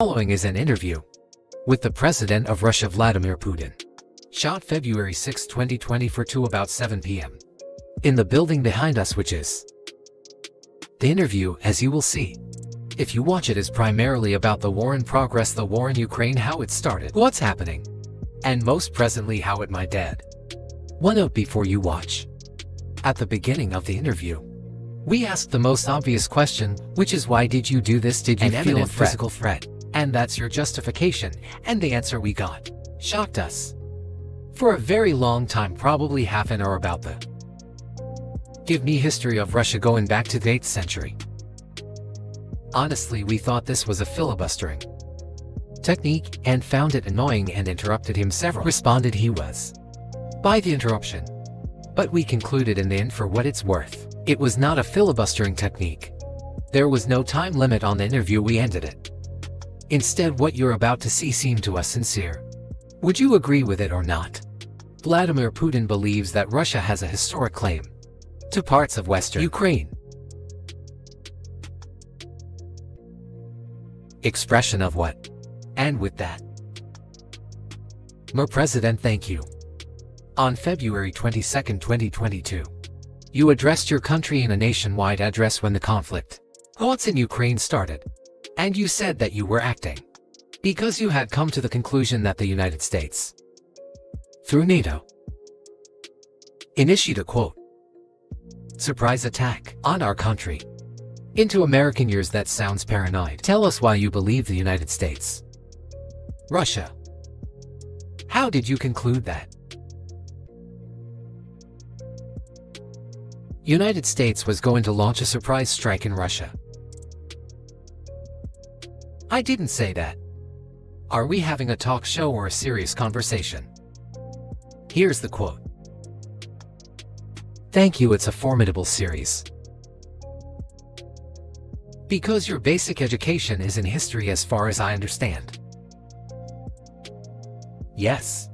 Following is an interview with the President of Russia Vladimir Putin, shot February 6, 2024 to about 7 p.m. in the building behind us, which is the interview, as you will see if you watch it, is primarily about the war in progress, the war in Ukraine, how it started, what's happening, and most presently how it might end. One note before you watch. At the beginning of the interview, we asked the most obvious question, which is, why did you do this? Did you feel a physical threat? And that's your justification. And the answer we got shocked us. For a very long time, probably half an hour, about the give me history of Russia going back to the 8th century. Honestly, we thought this was a filibustering technique and found it annoying and interrupted him several. Responded he was by the interruption. But we concluded in the end, for what it's worth, it was not a filibustering technique. There was no time limit on the interview, we ended it. Instead, what you're about to see seemed to us sincere. Would you agree with it or not? Vladimir Putin believes that Russia has a historic claim to parts of Western Ukraine. Expression of what? And with that, Mr. President, thank you. On February 22, 2022, you addressed your country in a nationwide address when the conflict in Ukraine started, and you said that you were acting because you had come to the conclusion that the United States, through NATO, initiated a quote, surprise attack on our country. Into American ears, that sounds paranoid. Tell us why you believe the United States, Russia. How did you conclude that United States was going to launch a surprise strike in Russia? I didn't say that. Are we having a talk show or a serious conversation? Here's the quote. Thank you, it's a formidable series. Because your basic education is in history, as far as I understand. Yes.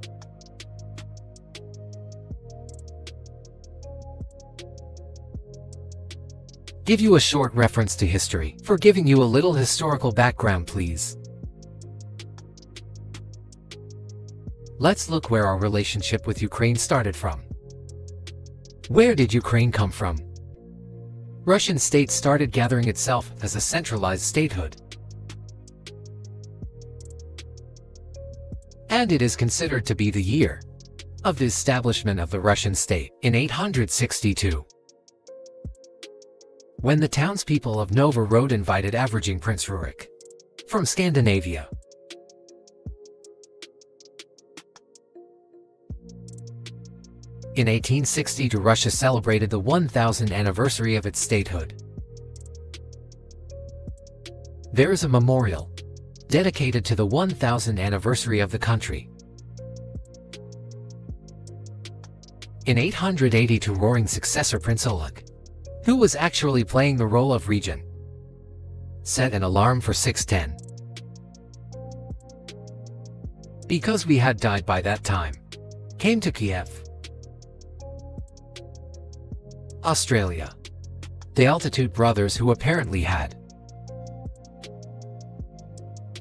Give you a short reference to history, for giving you a little historical background, please. Let's look where our relationship with Ukraine started from. Where did Ukraine come from? Russian state started gathering itself as a centralized statehood. And it is considered to be the year of the establishment of the Russian state in 862. When the townspeople of Novgorod invited averaging Prince Rurik from Scandinavia. In 1862, Russia celebrated the 1000th anniversary of its statehood. There is a memorial dedicated to the 1000th anniversary of the country. In 882, roaring successor Prince Oleg, who was actually playing the role of regent, set an alarm for 6:10. Because we had died by that time, came to Kiev, Australia. The Altitude brothers, who apparently had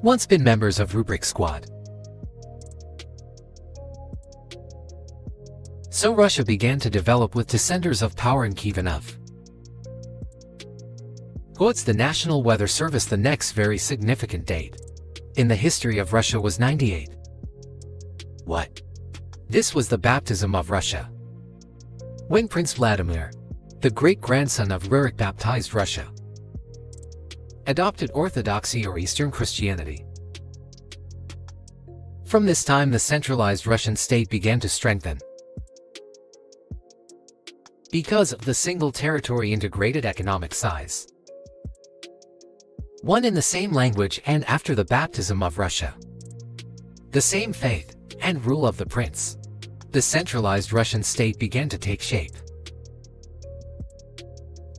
once been members of Rubrik Squad. So Russia began to develop with descenders of power in Kievanov. What's the National Weather Service? The next very significant date in the history of Russia was 98. What? This was the baptism of Russia. When Prince Vladimir, the great-grandson of Rurik, baptized Russia, adopted Orthodoxy or Eastern Christianity. From this time, the centralized Russian state began to strengthen. Because of the single territory integrated economic size, one in the same language, and after the baptism of Russia, the same faith and rule of the prince, the centralized Russian state began to take shape.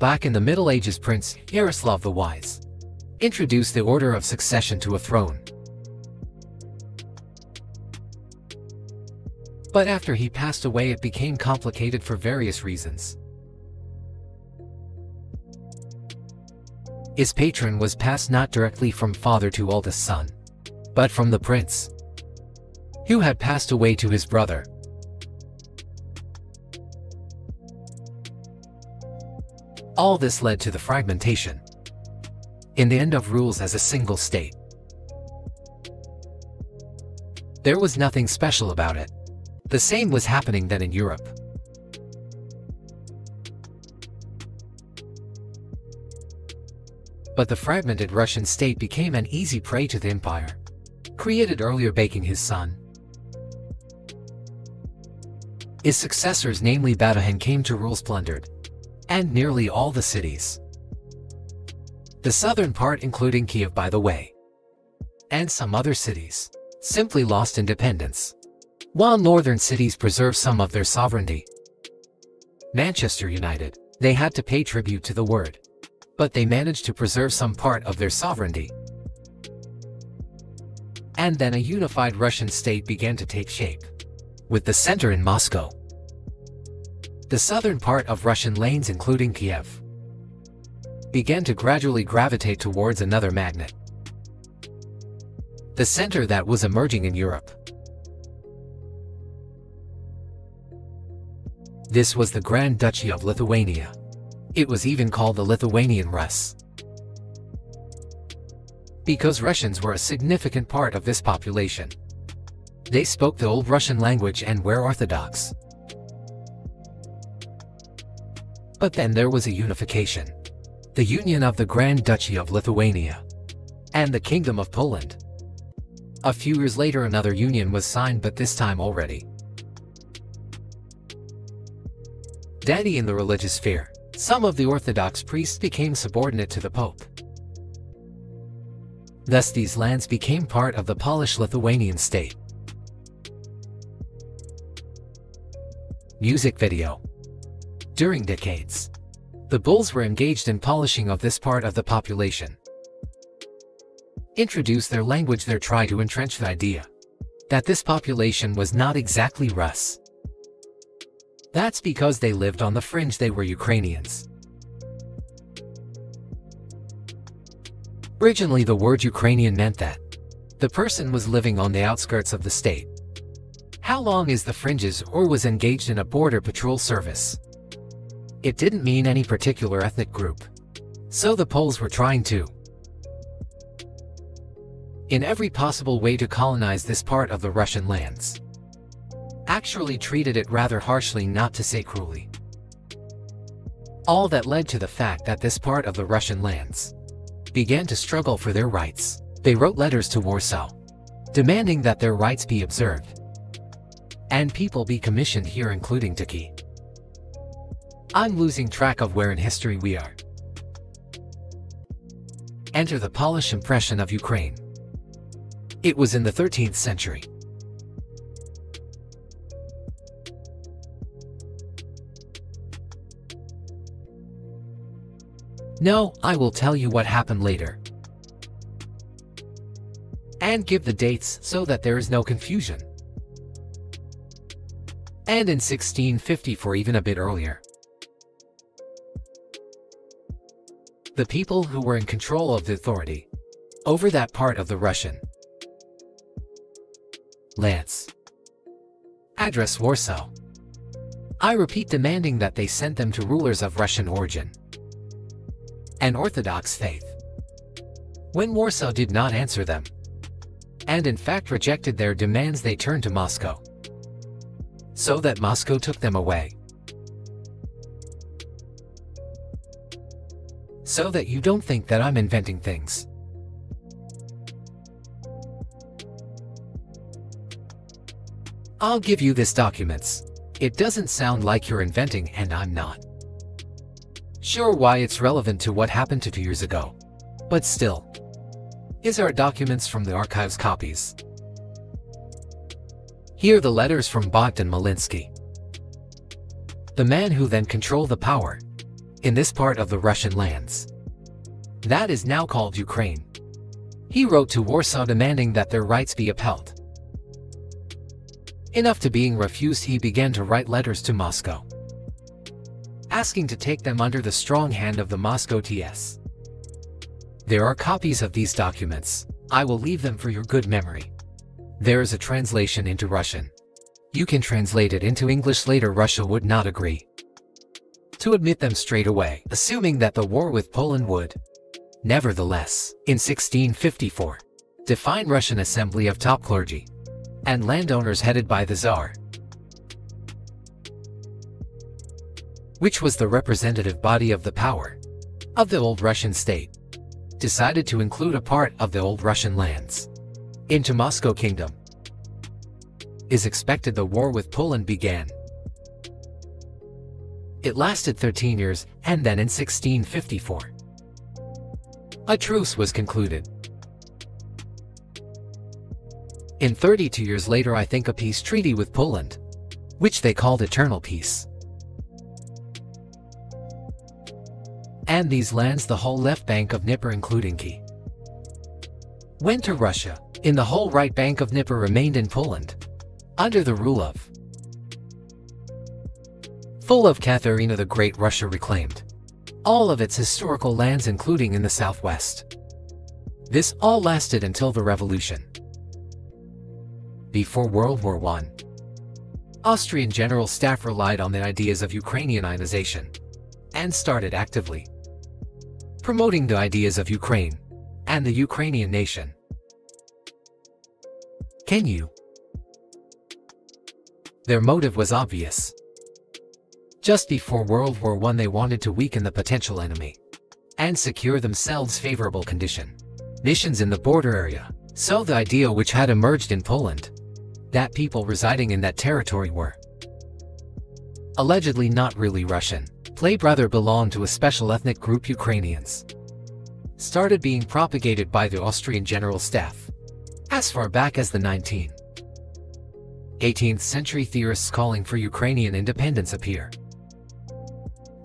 Back in the Middle Ages, Prince Yaroslav the Wise introduced the order of succession to a throne. But after he passed away, it became complicated for various reasons. His patron was passed not directly from father to oldest son, but from the prince, who had passed away to his brother. All this led to the fragmentation in the end of rules as a single state. There was nothing special about it. The same was happening then in Europe. But the fragmented Russian state became an easy prey to the empire created earlier, baking his son. His successors, namely Badahin, came to rule plundered and nearly all the cities. The southern part, including Kiev by the way, and some other cities, simply lost independence, while northern cities preserved some of their sovereignty. Manchester United, they had to pay tribute to the word, but they managed to preserve some part of their sovereignty. And then a unified Russian state began to take shape, with the center in Moscow. The southern part of Russian lanes, including Kiev, began to gradually gravitate towards another magnet, the center that was emerging in Europe. This was the Grand Duchy of Lithuania. It was even called the Lithuanian Rus, because Russians were a significant part of this population. They spoke the Old Russian language and were Orthodox. But then there was a unification, the union of the Grand Duchy of Lithuania and the Kingdom of Poland. A few years later another union was signed, but this time already daddy in the religious sphere. Some of the Orthodox priests became subordinate to the Pope. Thus these lands became part of the Polish-Lithuanian state. Music video. During decades, the Bulls were engaged in polishing of this part of the population. Introduce their language there, try to entrench the idea that this population was not exactly Rus. That's because they lived on the fringe, they were Ukrainians. Originally the word Ukrainian meant that the person was living on the outskirts of the state. How long is the fringes or was engaged in a border patrol service. It didn't mean any particular ethnic group. So the Poles were trying to, in every possible way, to colonize this part of the Russian lands. Actually treated it rather harshly, not to say cruelly. All that led to the fact that this part of the Russian lands began to struggle for their rights. They wrote letters to Warsaw, demanding that their rights be observed and people be commissioned here, including Turkey. I'm losing track of where in history we are. Enter the Polish impression of Ukraine. It was in the 13th century. No, I will tell you what happened later and give the dates so that there is no confusion. And in 1654, even a bit earlier, the people who were in control of the authority over that part of the Russian lands addressed Warsaw. I repeat, demanding that they sent them to rulers of Russian origin and Orthodox faith. When Warsaw did not answer them, and in fact rejected their demands, they turned to Moscow, so that Moscow took them away. So that you don't think that I'm inventing things. I'll give you this documents. It doesn't sound like you're inventing, and I'm not sure why it's relevant to what happened 2 years ago. But still, is our documents from the archives copies. Here are the letters from Bogdan Malinsky, the man who then controlled the power in this part of the Russian lands that is now called Ukraine. He wrote to Warsaw demanding that their rights be upheld. Enough to being refused, he began to write letters to Moscow, asking to take them under the strong hand of the Moscow TS. There are copies of these documents. I will leave them for your good memory. There is a translation into Russian. You can translate it into English later. Russia would not agree to admit them straight away, assuming that the war with Poland would, nevertheless, in 1654, define Russian assembly of top clergy and landowners headed by the Tsar, which was the representative body of the power of the old Russian state, decided to include a part of the old Russian lands into Moscow Kingdom. Is expected the war with Poland began. It lasted 13 years, and then in 1654, a truce was concluded. In 32 years later, I think, a peace treaty with Poland, which they called Eternal Peace. And these lands, the whole left bank of Dnieper including Kiev, went to Russia. In the whole right bank of Dnieper remained in Poland, under the rule of full of Catherine the Great. Russia reclaimed all of its historical lands, including in the southwest. This all lasted until the revolution. Before World War I, Austrian General Staff relied on the ideas of Ukrainianization and started actively promoting the ideas of Ukraine and the Ukrainian nation. Can you? Their motive was obvious. Just before World War I, they wanted to weaken the potential enemy and secure themselves favorable conditions in the border area. So the idea which had emerged in Poland, that people residing in that territory were allegedly not really Russian, they rather belonged to a special ethnic group, Ukrainians, started being propagated by the Austrian General Staff as far back as the 18th century. Theorists calling for Ukrainian independence appear.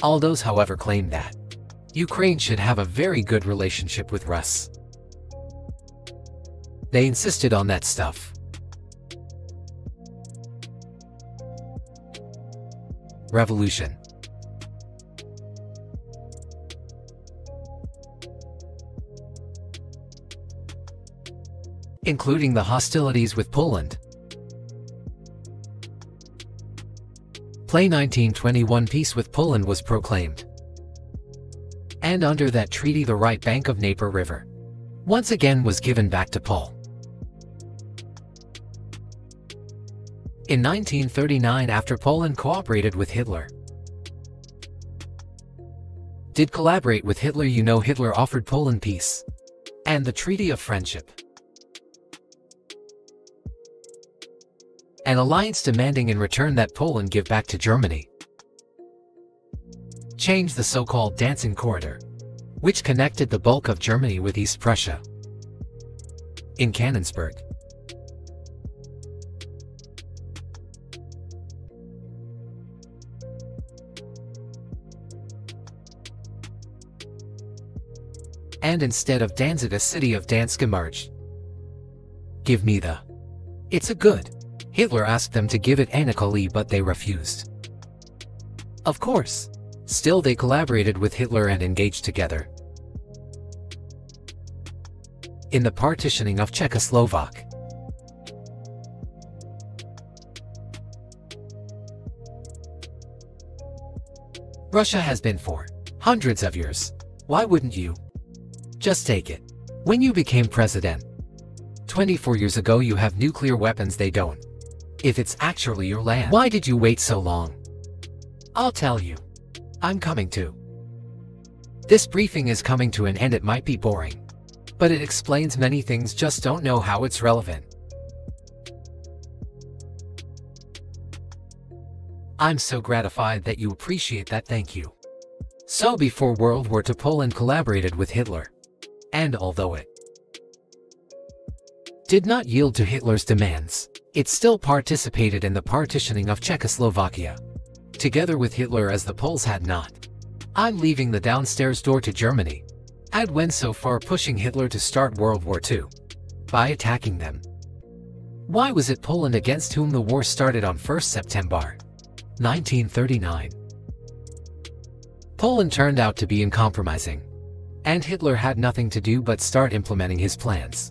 All those, however, claim that Ukraine should have a very good relationship with Rus. They insisted on that stuff. Revolution. Including the hostilities with Poland. Play 1921 peace with Poland was proclaimed. And under that treaty, the right bank of Dnieper River once again was given back to Paul. In 1939, after Poland cooperated with Hitler, did collaborate with Hitler, you know, Hitler offered Poland peace and the Treaty of Friendship, an alliance demanding in return that Poland give back to Germany. Changed the so-called Dancing Corridor, which connected the bulk of Germany with East Prussia in Canonsburg. And instead of Danzig, a city of Dansk emerged. Give me the. It's a good. Hitler asked them to give it Anatoli, but they refused. Of course. Still, they collaborated with Hitler and engaged together in the partitioning of Czechoslovakia. Russia has been for hundreds of years. Why wouldn't you just take it? When you became president 24 years ago, you have nuclear weapons, they don't. If it's actually your land, why did you wait so long? I'll tell you. I'm coming to. This briefing is coming to an end. It might be boring, but it explains many things, just don't know how it's relevant. I'm so gratified that you appreciate that, thank you. So before World War II, Poland collaborated with Hitler, and although it did not yield to Hitler's demands, it still participated in the partitioning of Czechoslovakia, together with Hitler, as the Poles had not. I'm leaving the downstairs door to Germany. I'd went so far pushing Hitler to start World War II by attacking them. Why was it Poland against whom the war started on 1st September 1939? Poland turned out to be uncompromising, and Hitler had nothing to do but start implementing his plans.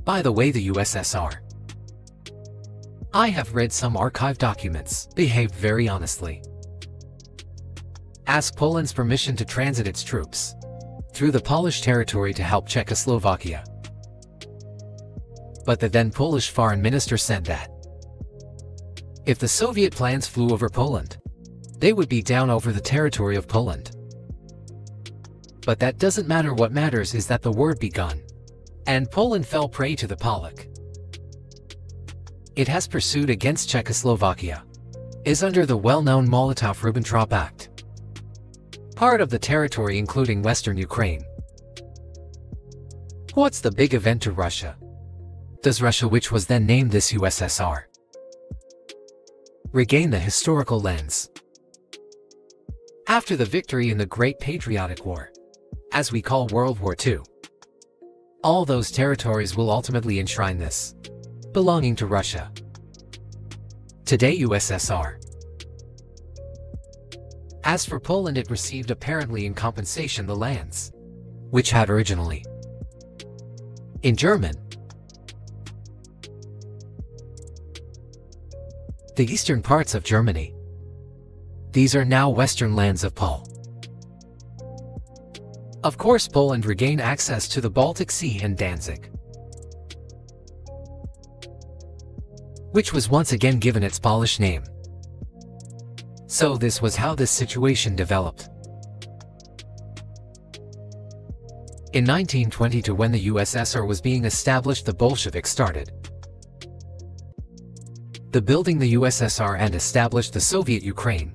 By the way, the USSR, I have read some archive documents, behaved very honestly. Asked Poland's permission to transit its troops through the Polish territory to help Czechoslovakia. But the then Polish foreign minister said that if the Soviet planes flew over Poland, they would be down over the territory of Poland. But that doesn't matter. What matters is that the war begun, and Poland fell prey to the Polak. It has pursued against Czechoslovakia, is under the well-known Molotov-Ribbentrop Pact, part of the territory including Western Ukraine. What's the big event to Russia? Does Russia, which was then named this USSR, regain the historical lens? After the victory in the Great Patriotic War, as we call World War II, all those territories will ultimately enshrine this, belonging to Russia. Today USSR. As for Poland, it received apparently in compensation the lands, which had originally in German. The eastern parts of Germany. These are now western lands of Pol. Of course, Poland regained access to the Baltic Sea and Danzig, which was once again given its Polish name. So this was how this situation developed. In 1922, when the USSR was being established, the Bolsheviks started the building the USSR and established the Soviet Ukraine,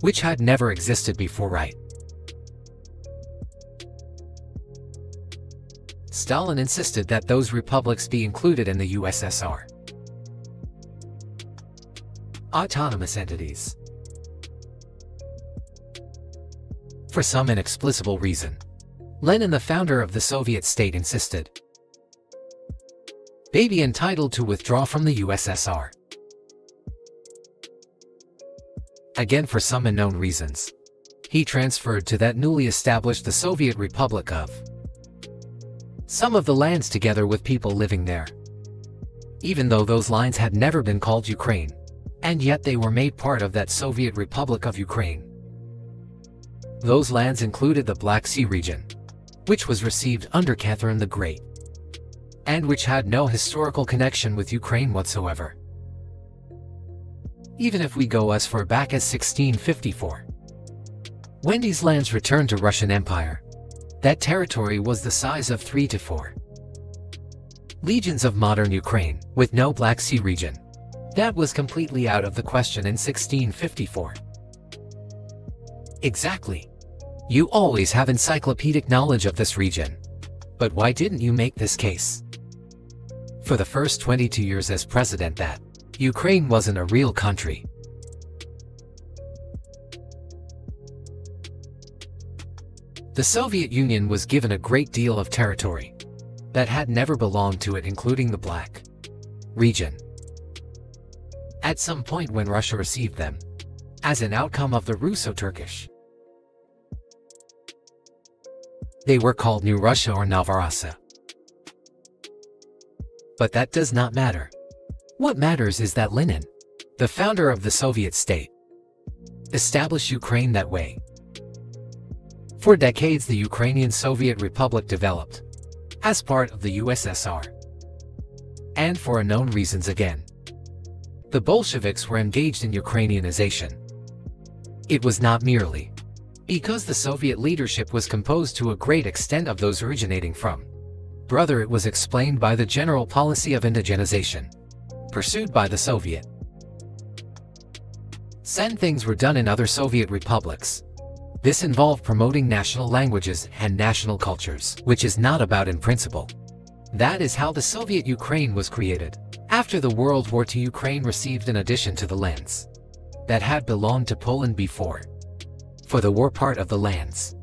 which had never existed before, right? Stalin insisted that those republics be included in the USSR. Autonomous entities. For some inexplicable reason, Lenin, the founder of the Soviet state, insisted they be entitled to withdraw from the USSR. Again, for some unknown reasons, he transferred to that newly established the Soviet Republic of some of the lands together with people living there, even though those lands had never been called Ukraine, and yet they were made part of that Soviet Republic of Ukraine. Those lands included the Black Sea region, which was received under Catherine the Great, and which had no historical connection with Ukraine whatsoever. Even if we go as far back as 1654, when these lands returned to Russian Empire, that territory was the size of 3 to 4 legions of modern Ukraine, with no Black Sea region. That was completely out of the question in 1654. Exactly. You always have encyclopedic knowledge of this region. But why didn't you make this case for the first 22 years as president that Ukraine wasn't a real country? The Soviet Union was given a great deal of territory that had never belonged to it, including the Black region. At some point when Russia received them, as an outcome of the Russo-Turkish, they were called New Russia or Novorossiya. But that does not matter. What matters is that Lenin, the founder of the Soviet state, established Ukraine that way. For decades, the Ukrainian Soviet Republic developed as part of the USSR. And for unknown reasons again, the Bolsheviks were engaged in Ukrainianization. It was not merely because the Soviet leadership was composed to a great extent of those originating from brother, it was explained by the general policy of indigenization pursued by the Soviet. Same things were done in other Soviet republics. This involved promoting national languages and national cultures, which is not about in principle. That is how the Soviet Ukraine was created. After the World War II, Ukraine received an addition to the lands that had belonged to Poland before. For the war part of the lands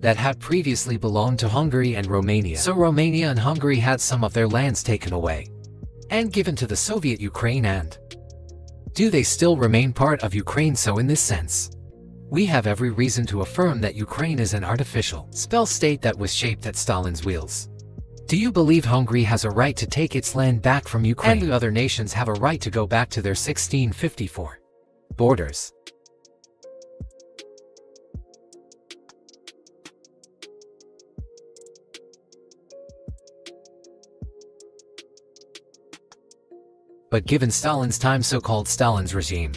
that had previously belonged to Hungary and Romania. So Romania and Hungary had some of their lands taken away and given to the Soviet Ukraine, and do they still remain part of Ukraine? So in this sense, we have every reason to affirm that Ukraine is an artificial spell state that was shaped at Stalin's wheels. Do you believe Hungary has a right to take its land back from Ukraine? And the other nations have a right to go back to their 1654 borders? But given Stalin's time, so-called Stalin's regime,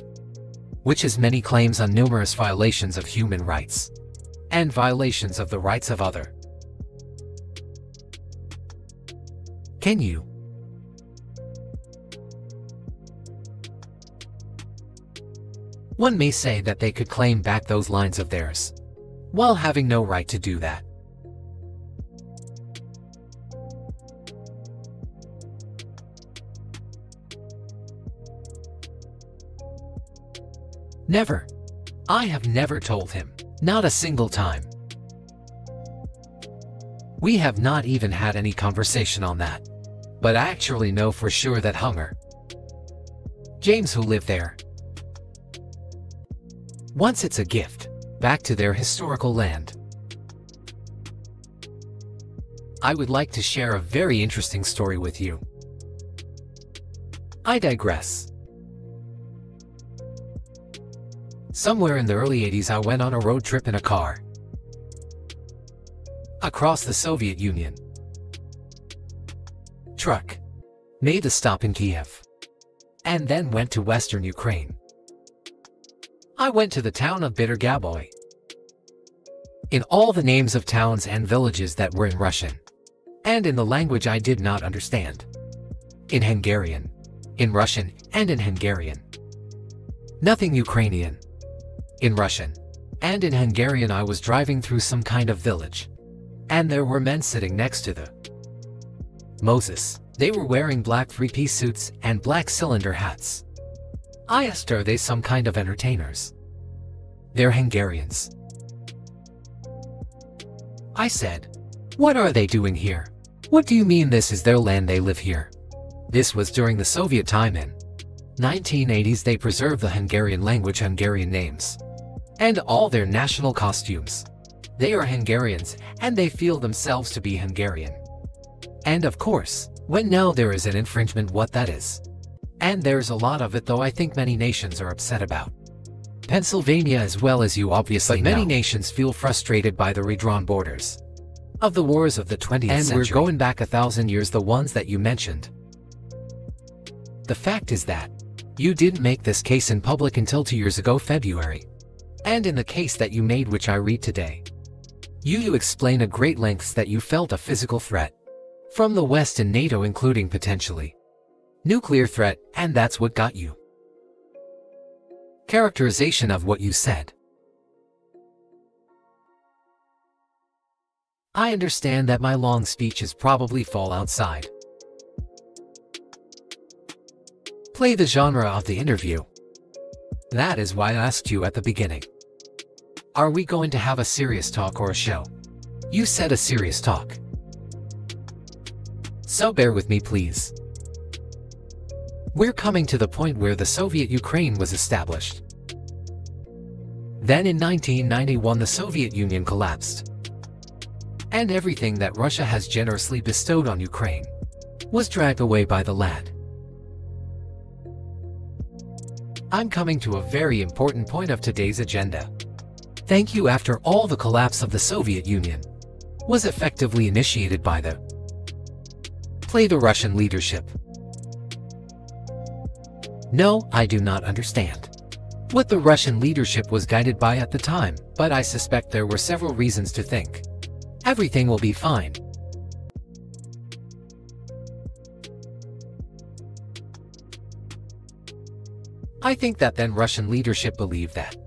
which has many claims on numerous violations of human rights and violations of the rights of other. Can you? One may say that they could claim back those lines of theirs, while having no right to do that. Never. I have never told him, not a single time. We have not even had any conversation on that. But I actually know for sure that Hunger James, who live there, wants it's a gift back to their historical land. I would like to share a very interesting story with you. I digress. Somewhere in the early 80s, I went on a road trip in a car across the Soviet Union. Truck made a stop in Kiev and then went to western Ukraine. I went to the town of Bitter-Gaboy. In all the names of towns and villages that were in Russian and in the language I did not understand. In Hungarian, in Russian, and in Hungarian. Nothing Ukrainian. In Russian and in Hungarian, I was driving through some kind of village, and there were men sitting next to the Moses. They were wearing black three-piece suits and black cylinder hats. I asked, are they some kind of entertainers? They're Hungarians. I said, what are they doing here? What do you mean this is their land, they live here? This was during the Soviet time. In 1980s, they preserved the Hungarian language, Hungarian names, and all their national costumes. They are Hungarians, and they feel themselves to be Hungarian. And of course, when now there is an infringement, what that is. And there's a lot of it, though I think many nations are upset about. Pennsylvania as well, as you obviously know. Many nations feel frustrated by the redrawn borders of the wars of the 20th century. And we're going back 1,000 years, the ones that you mentioned. The fact is that you didn't make this case in public until 2 years ago, February. And in the case that you made, which I read today, you explain at great lengths that you felt a physical threat from the West and NATO, including potentially nuclear threat, and that's what got you. Characterization of what you said. I understand that my long speeches probably fall outside. Play the genre of the interview. That is why I asked you at the beginning. Are we going to have a serious talk or a show? You said a serious talk. So bear with me, please. We're coming to the point where the Soviet Ukraine was established. Then in 1991, the Soviet Union collapsed. And everything that Russia has generously bestowed on Ukraine was dragged away by the lad. I'm coming to a very important point of today's agenda. Thank you. After all, the collapse of the Soviet Union was effectively initiated by the Russian leadership. No, I do not understand what the Russian leadership was guided by at the time, but I suspect there were several reasons to think everything will be fine. I think that then Russian leadership believed that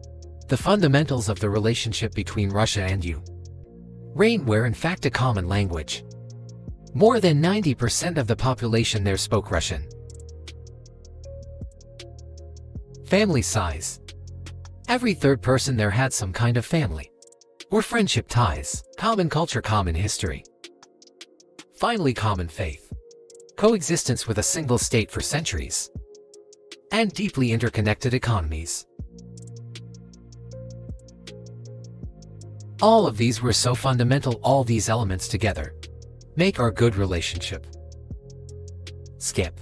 the fundamentals of the relationship between Russia and Ukraine were in fact a common language. More than 90% of the population there spoke Russian. Family size. Every third person there had some kind of family or friendship ties, common culture, common history. Finally, common faith. Coexistence with a single state for centuries. And deeply interconnected economies. All of these were so fundamental, all these elements together Make our good relationship. Skip.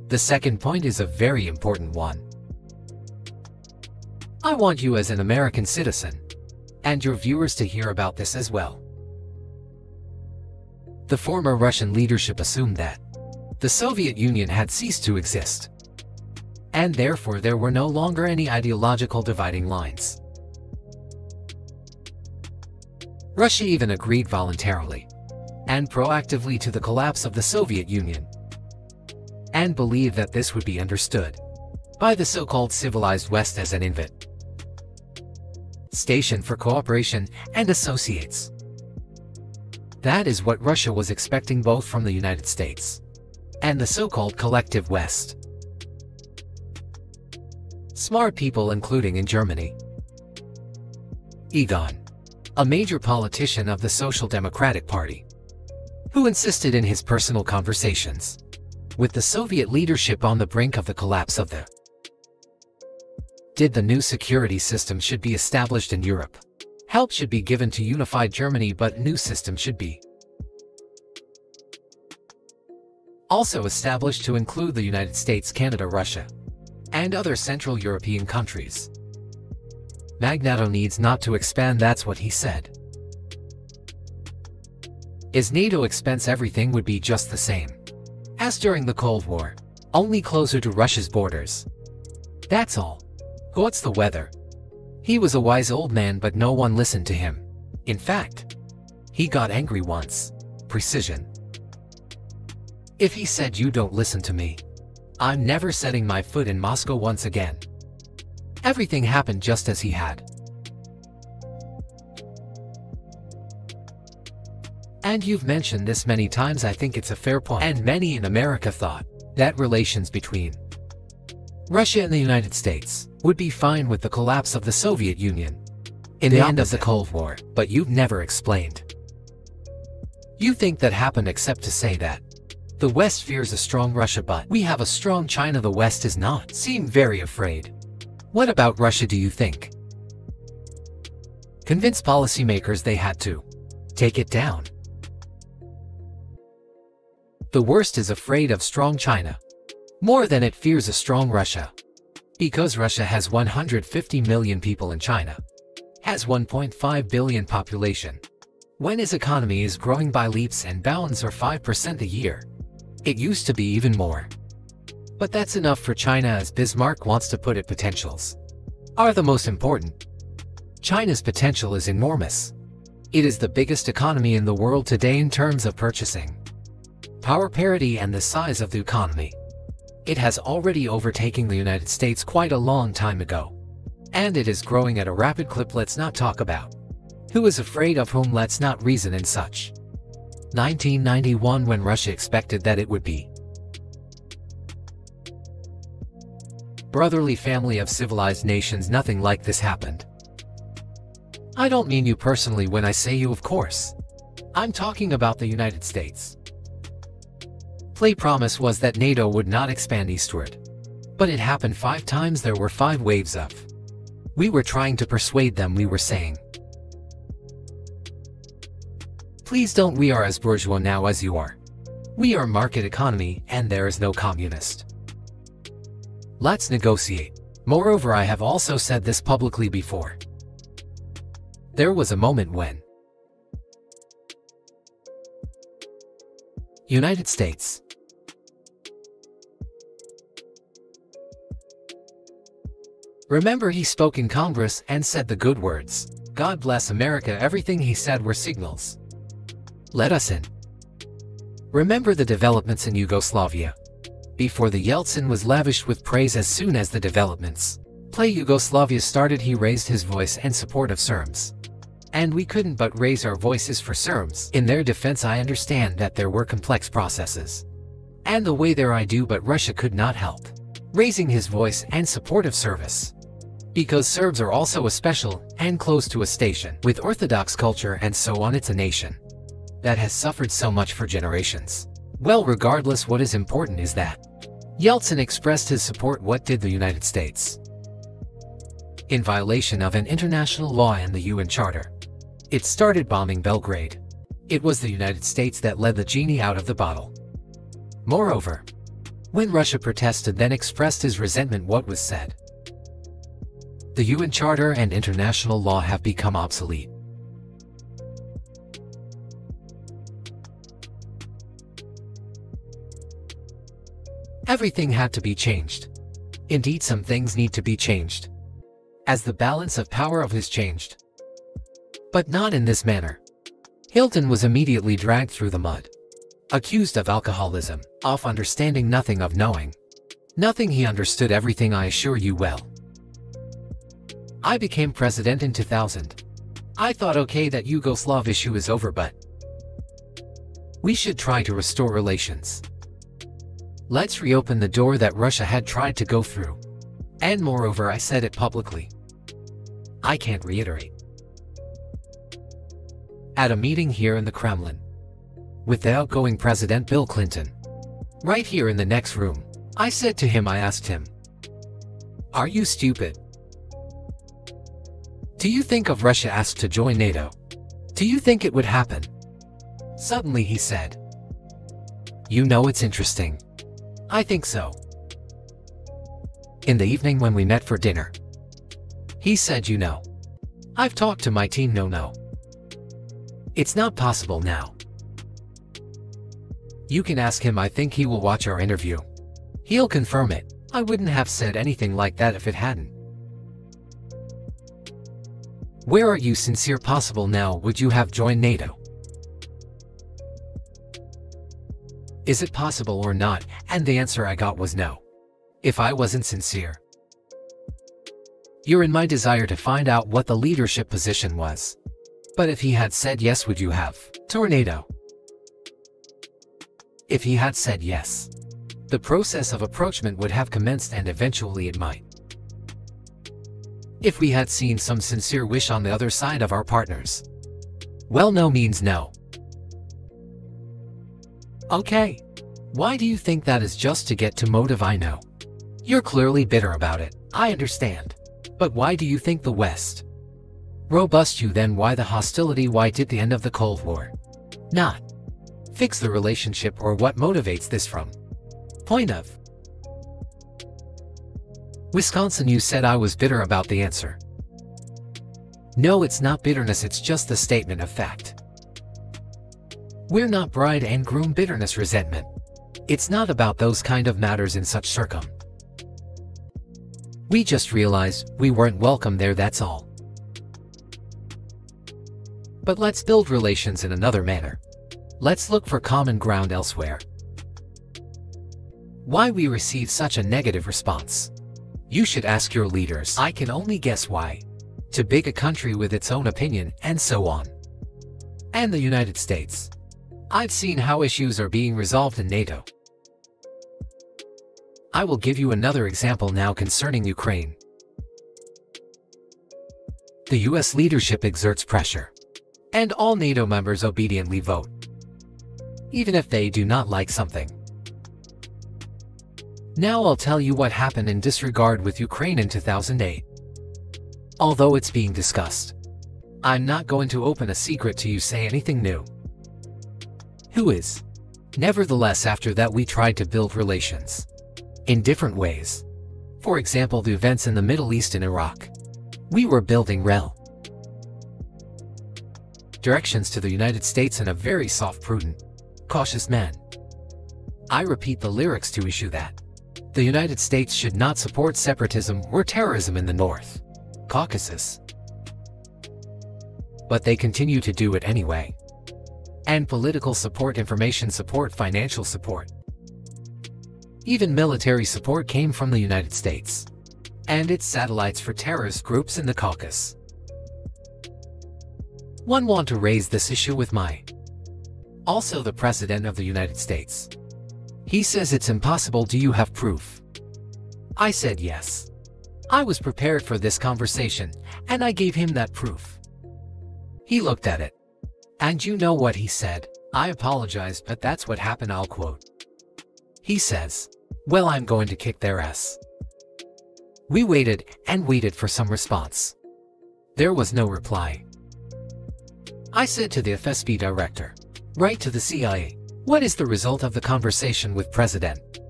The second point is a very important one. I want you as an American citizen, and your viewers to hear about this as well. The former Russian leadership assumed that the Soviet Union had ceased to exist, and therefore there were no longer any ideological dividing lines. Russia even agreed voluntarily and proactively to the collapse of the Soviet Union, and believed that this would be understood by the so-called civilized West as an invitation for cooperation and associates. That is what Russia was expecting both from the United States and the so-called collective West. Smart people, including in Germany. Egon, a major politician of the Social Democratic Party, who insisted in his personal conversations with the Soviet leadership on the brink of the collapse of the new security system should be established in Europe. Help should be given to unified Germany, but new system should be also established to include the United States, Canada, Russia, and other Central European countries. NATO needs not to expand, that's what he said. As NATO expands, everything would be just the same as during the Cold War, only closer to Russia's borders. That's all. What's the weather? He was a wise old man, but no one listened to him. In fact, he got angry once. Precision. If he said, "You don't listen to me, I'm never setting my foot in Moscow once again." Everything happened just as he had. And you've mentioned this many times, I think it's a fair point. And many in America thought that relations between Russia and the United States would be fine with the collapse of the Soviet Union in the end of the Cold War, but you've never explained. You think that happened except to say that the West fears a strong Russia, but we have a strong China. The West is not. Seem very afraid. What about Russia, do you think? Convince policymakers they had to take it down. The West is afraid of strong China more than it fears a strong Russia. Because Russia has 150 million people and China has 1.5 billion population. When its economy is growing by leaps and bounds, or 5% a year. It used to be even more. But that's enough for China, as Bismarck wants to put it. Potentials are the most important. China's potential is enormous. It is the biggest economy in the world today in terms of purchasing power parity and the size of the economy. It has already overtaken the United States quite a long time ago. And it is growing at a rapid clip. Let's not talk about who is afraid of whom. Let's not reason in such. 1991, when Russia expected that it would be brotherly family of civilized nations, nothing like this happened. I don't mean you personally when I say you, of course. I'm talking about the United States. Play promise was that NATO would not expand eastward. But it happened 5 times. There were 5 waves of. We were trying to persuade them. We were saying, please don't. We are as bourgeois now as you are. We are market economy, and there is no communist. Let's negotiate. Moreover, I have also said this publicly before. There was a moment when United States remember, he spoke in Congress and said the good words, "God bless America." Everything he said were signals. Let us in. Remember the developments in Yugoslavia. Before the Yeltsin was lavished with praise. As soon as the developments play Yugoslavia started, he raised his voice in support of Serbs. And we couldn't but raise our voices for Serbs. In their defense, I understand that there were complex processes and the way there I do, but Russia could not help raising his voice and support of service. Because Serbs are also a special and close to a station with Orthodox culture and so on. It's a nation that has suffered so much for generations. Well, regardless, what is important is that Yeltsin expressed his support. What did the United States? In violation of an international law and the UN Charter, it started bombing Belgrade. It was the United States that let the genie out of the bottle. Moreover, when Russia protested then expressed his resentment, what was said? The UN Charter and international law have become obsolete. Everything had to be changed. Indeed, some things need to be changed, as the balance of power has changed. But not in this manner. Hilton was immediately dragged through the mud, accused of alcoholism, of understanding nothing, of knowing nothing. He understood everything, I assure you. Well, I became president in 2000. I thought, okay, that Yugoslav issue is over, but we should try to restore relations. Let's reopen the door that Russia had tried to go through. And moreover, I said it publicly. I can't reiterate. At a meeting here in the Kremlin, with the outgoing President Bill Clinton, right here in the next room, I said to him, I asked him, are you stupid? Do you think if Russia asked to join NATO, do you think it would happen? Suddenly he said, you know, it's interesting. I think so. In the evening when we met for dinner, he said, you know, I've talked to my team, no. It's not possible now. You can ask him, I think he will watch our interview. He'll confirm it. I wouldn't have said anything like that if it hadn't. Where are you sincere possible now? Would you have joined NATO? Is it possible or not? And the answer I got was no. If I wasn't sincere. You're in my desire to find out what the leadership position was. But if he had said yes, would you have tornado? If he had said yes, the process of approachment would have commenced and eventually it might. If we had seen some sincere wish on the other side of our partners. Well, no means no. Okay. Why do you think that is? Just to get to motive? I know. You're clearly bitter about it. I understand. But why do you think the West robust you then? Why the hostility? Why did the end of the Cold War not fix the relationship? Or what motivates this from point of Wisconsin? You said I was bitter about the answer. No, it's not bitterness, it's just a statement of fact. We're not bride and groom. Bitterness, resentment. It's not about those kind of matters in such circum. We just realized we weren't welcome there, that's all. But let's build relations in another manner. Let's look for common ground elsewhere. Why we receive such a negative response? You should ask your leaders. I can only guess why. Too big a country with its own opinion, and so on. And the United States. I've seen how issues are being resolved in NATO. I will give you another example now concerning Ukraine. The US leadership exerts pressure, and all NATO members obediently vote, even if they do not like something. Now I'll tell you what happened in disregard with Ukraine in 2008. Although it's being discussed, I'm not going to open a secret to you, say anything new. Who is? Nevertheless, after that we tried to build relations in different ways. For example, the events in the Middle East and Iraq. We were building directions to the United States in a very soft, prudent, cautious man. I repeat the lyrics to issue that the United States should not support separatism or terrorism in the North Caucasus. But they continue to do it anyway. And political support, information support, financial support, even military support came from the United States and its satellites for terrorist groups in the Caucasus. One want to raise this issue with also the President of the United States. He says it's impossible. Do you have proof? I said yes. I was prepared for this conversation, and I gave him that proof. He looked at it. And you know what he said? I apologized, but that's what happened. I'll quote. He says, well, I'm going to kick their ass. We waited and waited for some response. There was no reply. I said to the FSB director, Write to the CIA. What is the result of the conversation with President?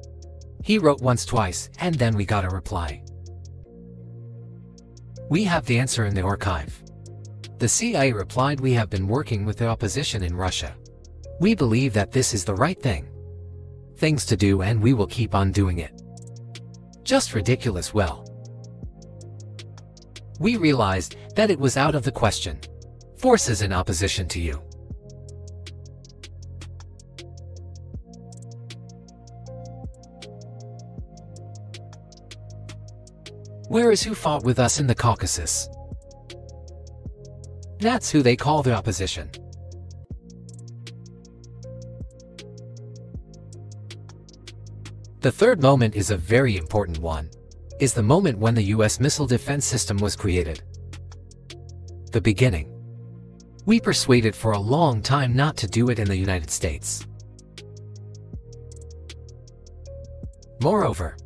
He wrote once, twice, and then we got a reply. We have the answer in the archive. The CIA replied, we have been working with the opposition in Russia. We believe that this is the right things to do, and we will keep on doing it. Just ridiculous. Well, we realized that it was out of the question. Forces in opposition to you. Where is who fought with us in the Caucasus? That's who they call the opposition. The third moment is a very important one. Is the moment when the US missile defense system was created. The beginning. We persuaded for a long time not to do it in the United States. Moreover,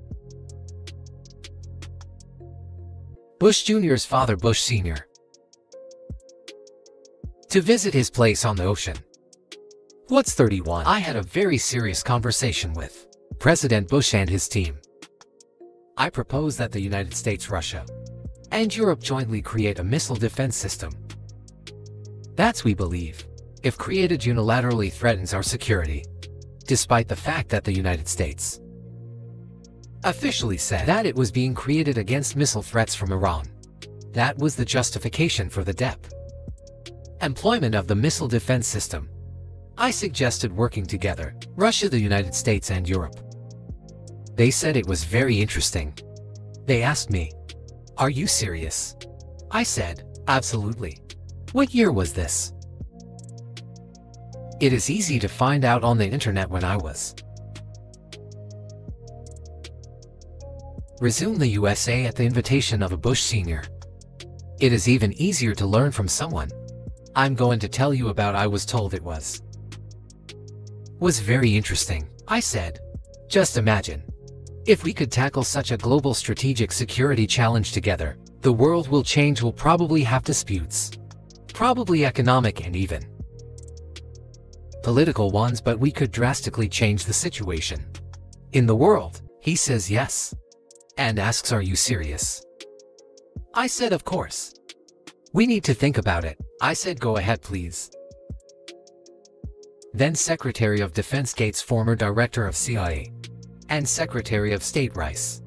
Bush Jr.'s father, Bush Sr., to visit his place on the ocean. What's 31? I had a very serious conversation with President Bush and his team. I proposed that the United States, Russia, and Europe jointly create a missile defense system. That's, we believe, if created unilaterally threatens our security, despite the fact that the United States officially said that it was being created against missile threats from Iran. That was the justification for the employment of the missile defense system. I suggested working together, Russia, the United States, and Europe. They said it was very interesting. They asked me, "Are you serious?" I said, "Absolutely." What year was this? It is easy to find out on the internet when I was. Resume the USA at the invitation of a Bush Sr. It is even easier to learn from someone. I'm going to tell you about. I was told it was very interesting. I said, just imagine. If we could tackle such a global strategic security challenge together, the world will change. We'll probably have disputes. Probably economic and even political ones, but we could drastically change the situation in the world. He says yes. And asks, "Are you serious?" I said, "Of course. We need to think about it." I said, "Go ahead, please." Then Secretary of Defense Gates, former Director of CIA, and Secretary of State Rice.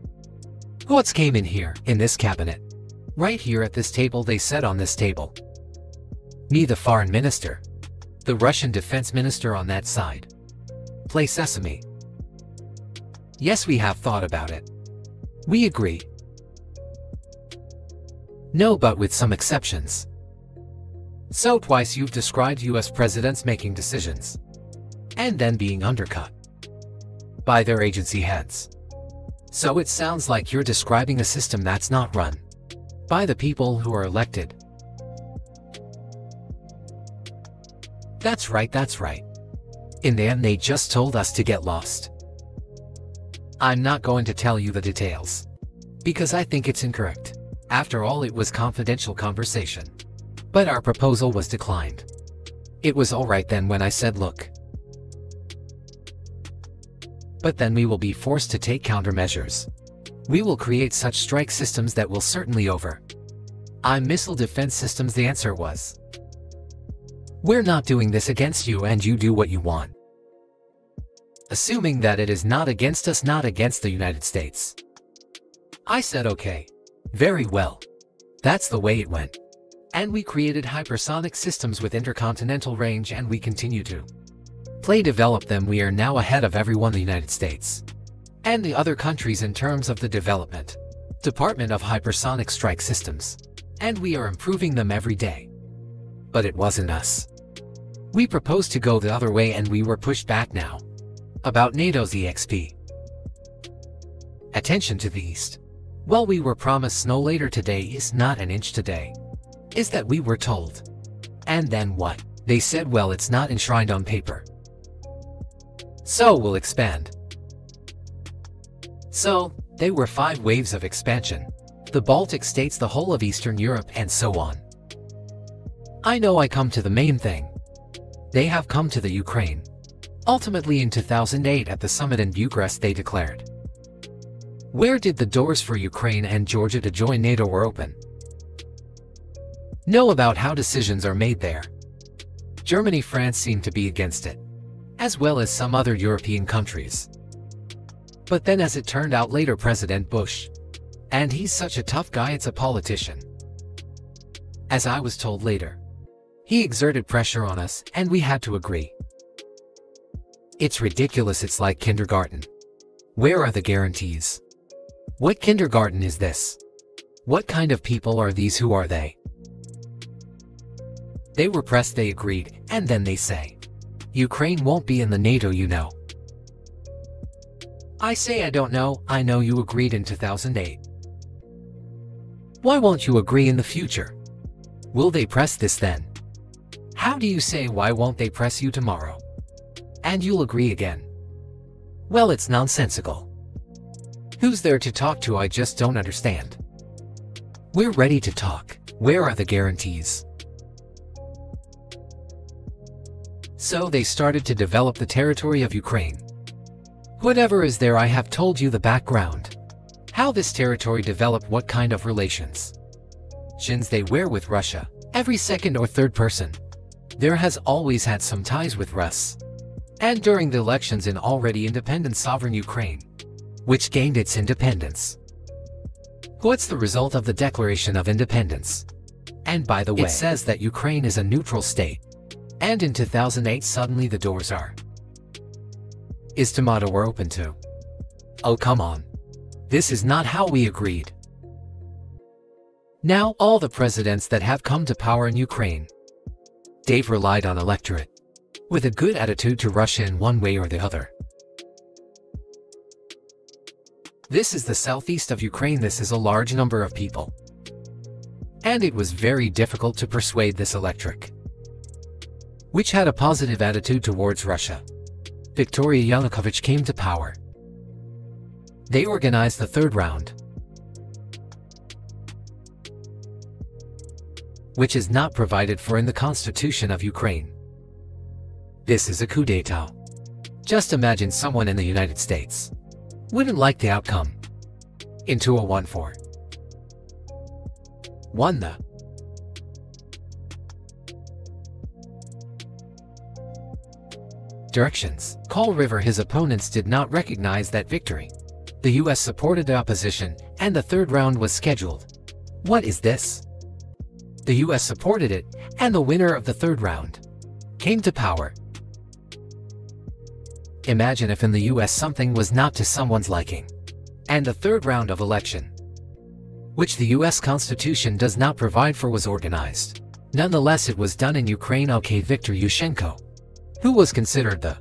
What came in here, in this cabinet? Right here at this table, they said, on this table. Me, the foreign minister. The Russian defense minister on that side. Play sesame. Yes, we have thought about it. We agree. No, but with some exceptions. So twice you've described US presidents making decisions and then being undercut by their agency heads. So it sounds like you're describing a system that's not run by the people who are elected. That's right, that's right. In the end, they just told us to get lost. I'm not going to tell you the details, because I think it's incorrect. After all, it was confidential conversation. But our proposal was declined. It was all right then when I said, look, but then we will be forced to take countermeasures. We will create such strike systems that will certainly missile defense systems. The answer was, we're not doing this against you, and you do what you want. Assuming that it is not against us, not against the United States. I said, okay, very well. That's the way it went. And we created hypersonic systems with intercontinental range, and we continue to develop them. We are now ahead of everyone, the United States and the other countries, in terms of the department of hypersonic strike systems. And we are improving them every day. But it wasn't us. We proposed to go the other way, and we were pushed back now. About NATO's EXP. Attention to the East. Well, we were promised snow later today is not an inch today. Is that we were told. And then what? They said, well, it's not enshrined on paper. So we'll expand. So, they were 5 waves of expansion. The Baltic states, the whole of Eastern Europe, and so on. I know I come to the main thing. They have come to the Ukraine. Ultimately in 2008 at the summit in Bucharest they declared, where did the doors for Ukraine and Georgia to join NATO were open. Know about how decisions are made there. Germany, France seem to be against it, as well as some other European countries. But then as it turned out later President Bush, and he's such a tough guy it's a politician. As I was told later, he exerted pressure on us and we had to agree. It's ridiculous, it's like kindergarten. Where are the guarantees? What kindergarten is this? What kind of people are these? Who are they? They were pressed, they agreed, and then they say, Ukraine won't be in the NATO, you know. I say I don't know, I know you agreed in 2008. Why won't you agree in the future? Will they press this then? How do you say why won't they press you tomorrow? And you'll agree again. Well, it's nonsensical. Who's there to talk to? I just don't understand. We're ready to talk. Where are the guarantees? So they started to develop the territory of Ukraine. Whatever is there, I have told you the background. How this territory developed, what kind of relations they were with Russia. Every second or third person there has always had some ties with Rus. And during the elections in already independent sovereign Ukraine, which gained its independence. What's the result of the Declaration of Independence? And by the way, it says that Ukraine is a neutral state. And in 2008 suddenly the doors are. Is tomato we're open to? Oh come on. This is not how we agreed. Now all the presidents that have come to power in Ukraine, they've relied on electorate, with a good attitude to Russia in one way or the other. This is the southeast of Ukraine, this is a large number of people. And it was very difficult to persuade this electorate, which had a positive attitude towards Russia. Viktoria Yanukovych came to power. They organized the third round, which is not provided for in the Constitution of Ukraine. This is a coup d'etat. Just imagine someone in the United States wouldn't like the outcome. In 2014. Won the directions. Call River, his opponents did not recognize that victory. The US supported the opposition, and the third round was scheduled. What is this? The US supported it, and the winner of the third round came to power. Imagine if in the US something was not to someone's liking, and the third round of election, which the US Constitution does not provide for, was organized. Nonetheless, it was done in Ukraine. Okay, Viktor Yushchenko, who was considered the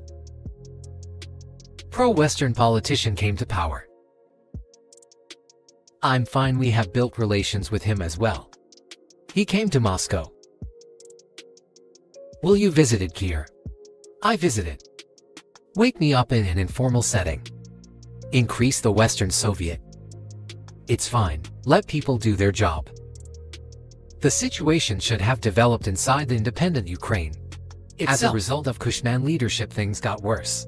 pro-Western politician, came to power. I'm fine, we have built relations with him as well. He came to Moscow. Will you visited Kiev? I visited. Wake me up in an informal setting. Increase the Western Soviet. It's fine, let people do their job. The situation should have developed inside the independent Ukraine. As a result of Kushman leadership, things got worse.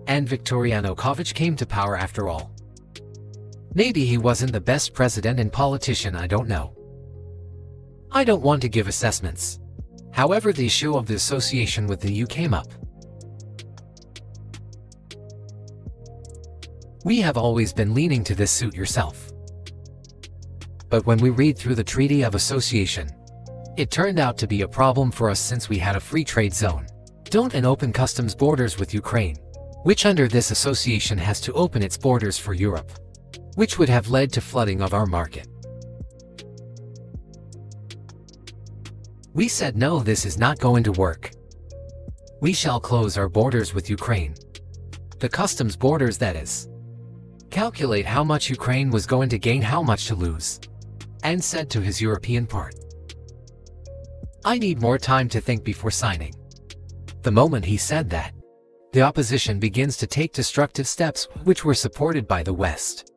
And Viktoria Yanukovych came to power after all. Maybe he wasn't the best president and politician, I don't know. I don't want to give assessments. However, the issue of the association with the EU came up. We have always been leaning to this, suit yourself. But when we read through the Treaty of Association, it turned out to be a problem for us since we had a free trade zone, and open customs borders with Ukraine, which under this association has to open its borders for Europe, which would have led to flooding of our market. We said no, this is not going to work. We shall close our borders with Ukraine. The customs borders, that is. Calculate how much Ukraine was going to gain, how much to lose. And said to his European part, I need more time to think before signing. The moment he said that, the opposition begins to take destructive steps which were supported by the West.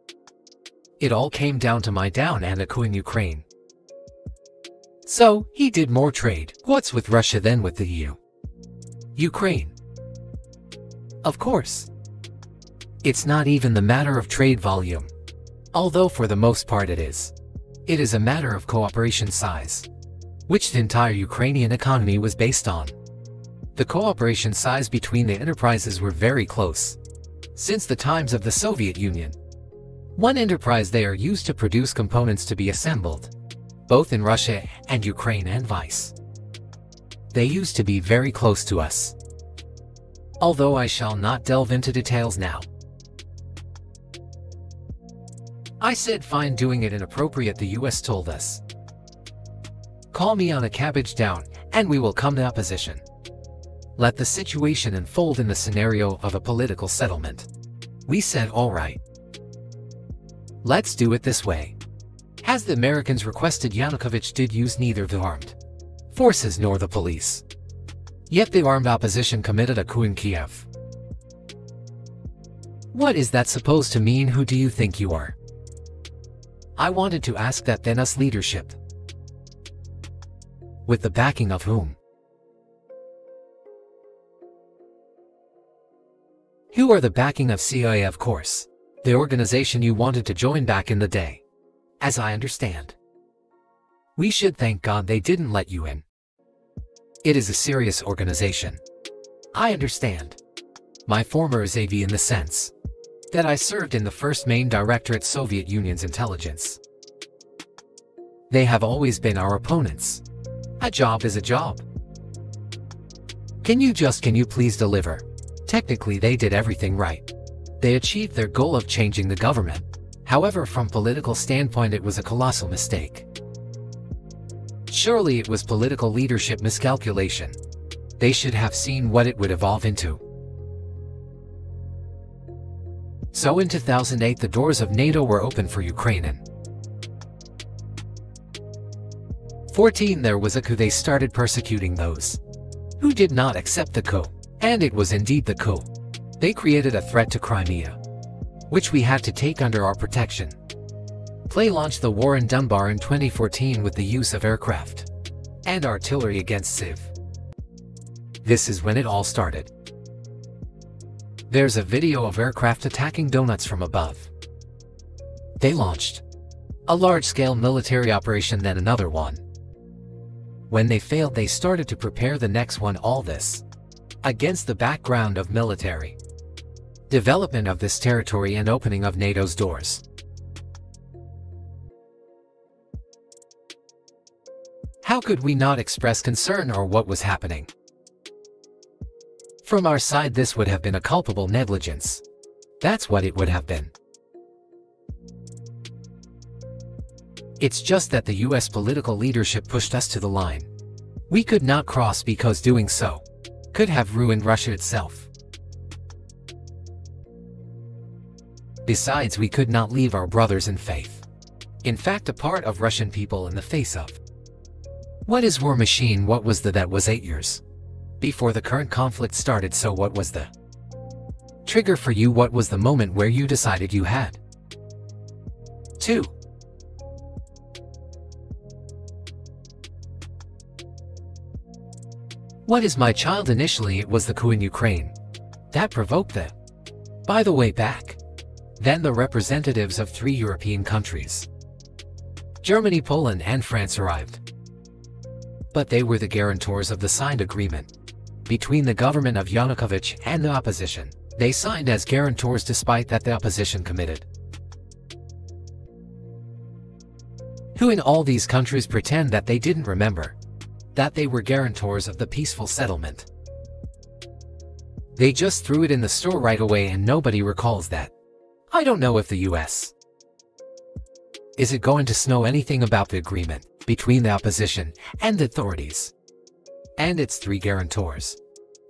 It all came down to Maidan and a coup in Ukraine. So, he did more trade. What's with Russia than with the EU? Ukraine. Of course. It's not even the matter of trade volume. Although for the most part it is. It is a matter of cooperation size, which the entire Ukrainian economy was based on. The cooperation size between the enterprises were very close. Since the times of the Soviet Union, one enterprise there used to produce components to be assembled, both in Russia and Ukraine and vice. They used to be very close to us. Although I shall not delve into details now. I said fine, doing it inappropriate, the US told us. Call me on a cabbage down, and we will come to opposition. Let the situation unfold in the scenario of a political settlement. We said alright. Let's do it this way. As the Americans requested, Yanukovych did use neither the armed forces nor the police. Yet the armed opposition committed a coup in Kiev. What is that supposed to mean? Who do you think you are? I wanted to ask that, then us leadership. With the backing of whom? Who are the backing of CIA? Of course. The organization you wanted to join back in the day. As I understand. We should thank God they didn't let you in. It is a serious organization. I understand. My former is AV in the sense that I served in the first main directorate Soviet Union's intelligence. They have always been our opponents. A job is a job. Can you please deliver? Technically they did everything right. They achieved their goal of changing the government. However, from political standpoint it was a colossal mistake. Surely it was political leadership miscalculation. They should have seen what it would evolve into. So in 2008 the doors of NATO were open for Ukraine. In 2014 there was a coup. They started persecuting those who did not accept the coup. And it was indeed the coup. They created a threat to Crimea, which we had to take under our protection. Play launched the war in Donbas in 2014 with the use of aircraft and artillery against Civ. This is when it all started. There's a video of aircraft attacking donuts from above. They launched a large-scale military operation, then another one. When they failed, they started to prepare the next one. All this against the background of military development of this territory and opening of NATO's doors. How could we not express concern or what was happening? From our side this would have been a culpable negligence. That's what it would have been. It's just that the US political leadership pushed us to the line. We could not cross because doing so could have ruined Russia itself. Besides, we could not leave our brothers in faith. In fact, a part of Russian people in the face of what is war machine. What was that was 8 years before the current conflict started. So what was the trigger for you? What was the moment where you decided you had to? What is my child? Initially it was the coup in Ukraine that provoked the, by the way, back then the representatives of 3 European countries, Germany, Poland and France, arrived. But they were the guarantors of the signed agreement between the government of Yanukovych and the opposition. They signed as guarantors despite that the opposition committed. Who in all these countries pretend that they didn't remember that they were guarantors of the peaceful settlement. They just threw it in the store right away and nobody recalls that. I don't know if the US is it going to know anything about the agreement between the opposition and the authorities and its 3 guarantors,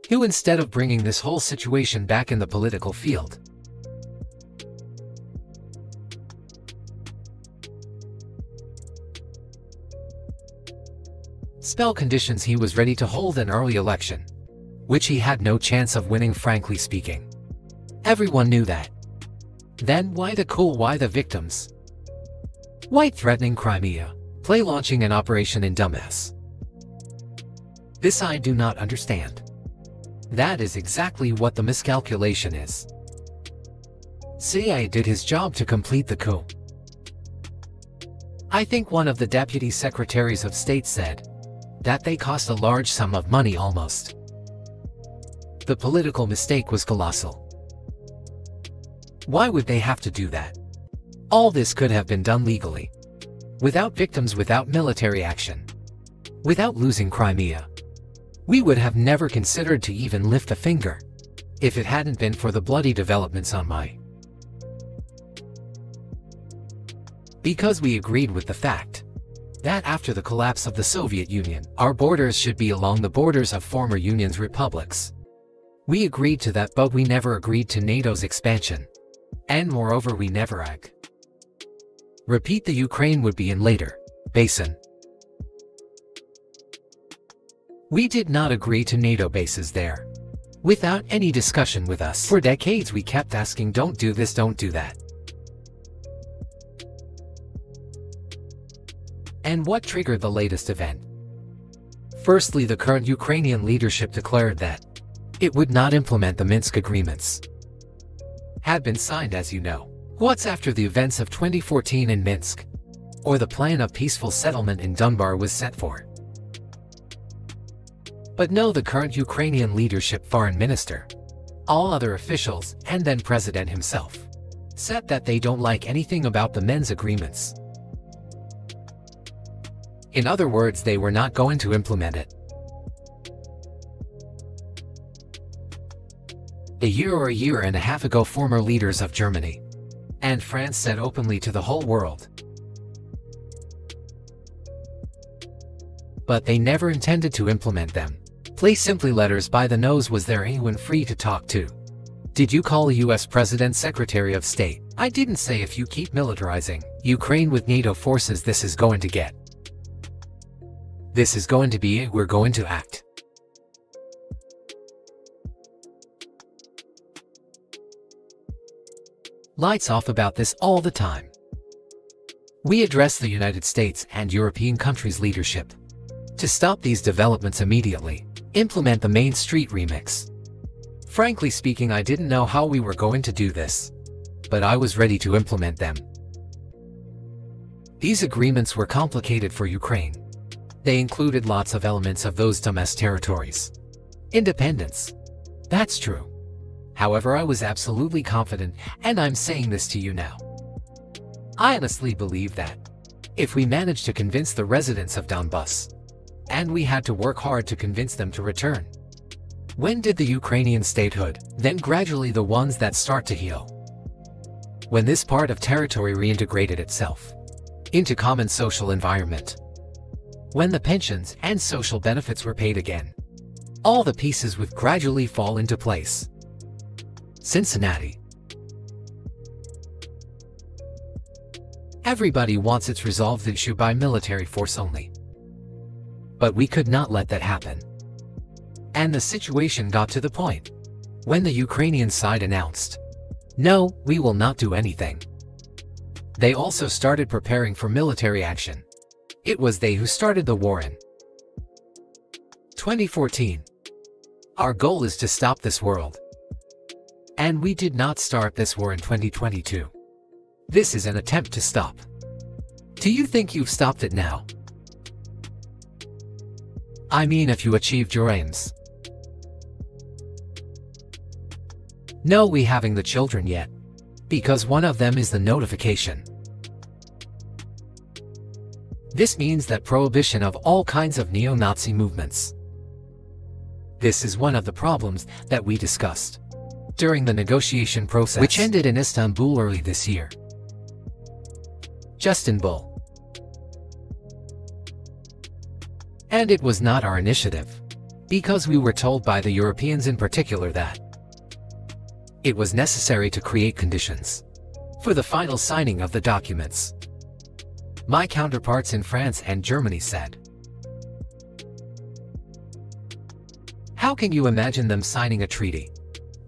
who instead of bringing this whole situation back in the political field, spell conditions, he was ready to hold an early election, which he had no chance of winning, frankly speaking. Everyone knew that. Then why the coup? Why the victims? Why threatening Crimea? Play launching an operation in Donbas? This I do not understand. That is exactly what the miscalculation is. CIA did his job to complete the coup. I think one of the deputy secretaries of state said that they cost a large sum of money almost. The political mistake was colossal. Why would they have to do that? All this could have been done legally. Without victims, without military action. Without losing Crimea. We would have never considered to even lift a finger, if it hadn't been for the bloody developments on Mai. Because we agreed with the fact that after the collapse of the Soviet Union, our borders should be along the borders of former Union's republics. We agreed to that, but we never agreed to NATO's expansion. And moreover, we never repeat the Ukraine would be in later basin. We did not agree to NATO bases there. Without any discussion with us. For decades we kept asking, don't do this, don't do that. And what triggered the latest event? Firstly, the current Ukrainian leadership declared that it would not implement the Minsk agreements. Had been signed, as you know. What's after the events of 2014 in Minsk? Or the plan of peaceful settlement in Donbas was set for. But no, the current Ukrainian leadership, foreign minister, all other officials, and then president himself, said that they don't like anything about the Minsk agreements. In other words, they were not going to implement it. A year or a year and a half ago, former leaders of Germany and France said openly to the whole world, but they never intended to implement them. Play simply, letters by the nose. Was there anyone free to talk to? Did you call a US President, Secretary of State? I didn't say, if you keep militarizing Ukraine with NATO forces, this is going to get. This is going to be it, we're going to act. Lights off about this all the time. We address the United States and European countries' leadership to stop these developments immediately. Implement the Main Street remix. Frankly speaking, I didn't know how we were going to do this, but I was ready to implement them. These agreements were complicated for Ukraine. They included lots of elements of those Donbas territories. Independence. That's true. However, I was absolutely confident, and I'm saying this to you now. I honestly believe that if we managed to convince the residents of Donbas, and we had to work hard to convince them to return. When did the Ukrainian statehood, then gradually the ones that start to heal? When this part of territory reintegrated itself into common social environment. When the pensions and social benefits were paid again. All the pieces would gradually fall into place. Cincinnati. Everybody wants its resolved issue by military force only. But we could not let that happen. And the situation got to the point when the Ukrainian side announced, no, we will not do anything. They also started preparing for military action. It was they who started the war in 2014. Our goal is to stop this world. And we did not start this war in 2022. This is an attempt to stop. Do you think you've stopped it now? I mean, if you achieved your aims. No, we haven't the children yet. Because one of them is the notification. This means that prohibition of all kinds of neo-Nazi movements. This is one of the problems that we discussed during the negotiation process, which ended in Istanbul early this year. Istanbul. And it was not our initiative, because we were told by the Europeans in particular that it was necessary to create conditions for the final signing of the documents. My counterparts in France and Germany said, how can you imagine them signing a treaty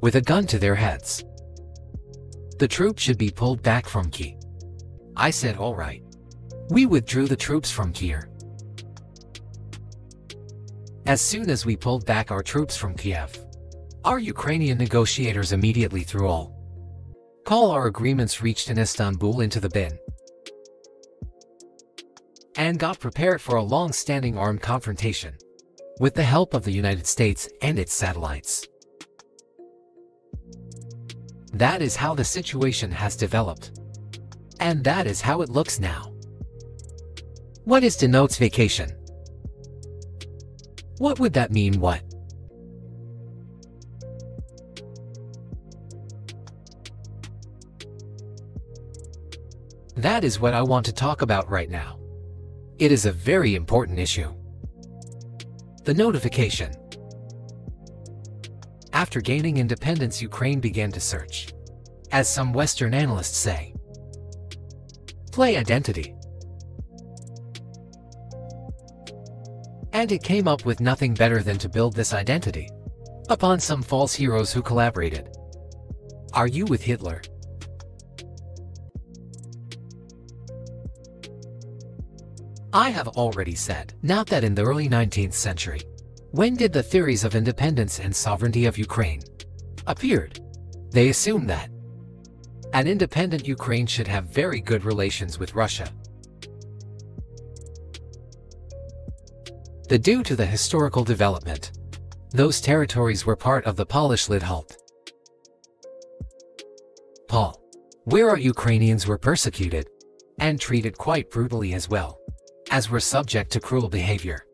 with a gun to their heads? The troops should be pulled back from Kiev. I said, all right. We withdrew the troops from Kiev. As soon as we pulled back our troops from Kiev, Our Ukrainian negotiators immediately threw all our agreements reached in Istanbul into the bin and got prepared for a long-standing armed confrontation with the help of the United States and its satellites. That is how the situation has developed. And that is how it looks now. What is denunciation? What would that mean? What? That is what I want to talk about right now. It is a very important issue. The notification. After gaining independence, Ukraine began to search, as some Western analysts say, play identity. And it came up with nothing better than to build this identity upon some false heroes who collaborated. Are you with Hitler? I have already said, not that in the early 19th century, when did the theories of independence and sovereignty of Ukraine appeared? They assumed that an independent Ukraine should have very good relations with Russia. Due to the historical development, those territories were part of the Polish Lidhult. Where our Ukrainians were persecuted and treated quite brutally, as well as were subject to cruel behavior.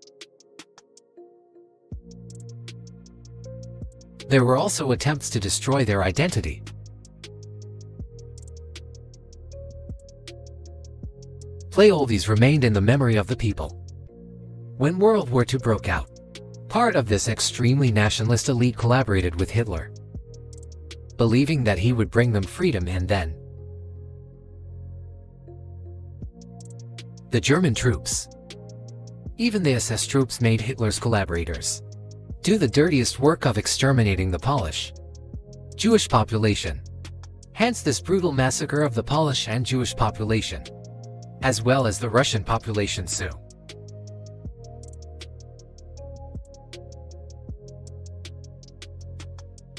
There were also attempts to destroy their identity. All these remained in the memory of the people. When World War II broke out, part of this extremely nationalist elite collaborated with Hitler, believing that he would bring them freedom, and then the German troops, even the SS troops, made Hitler's collaborators do the dirtiest work of exterminating the Polish Jewish population. Hence this brutal massacre of the Polish and Jewish population, as well as the Russian population too.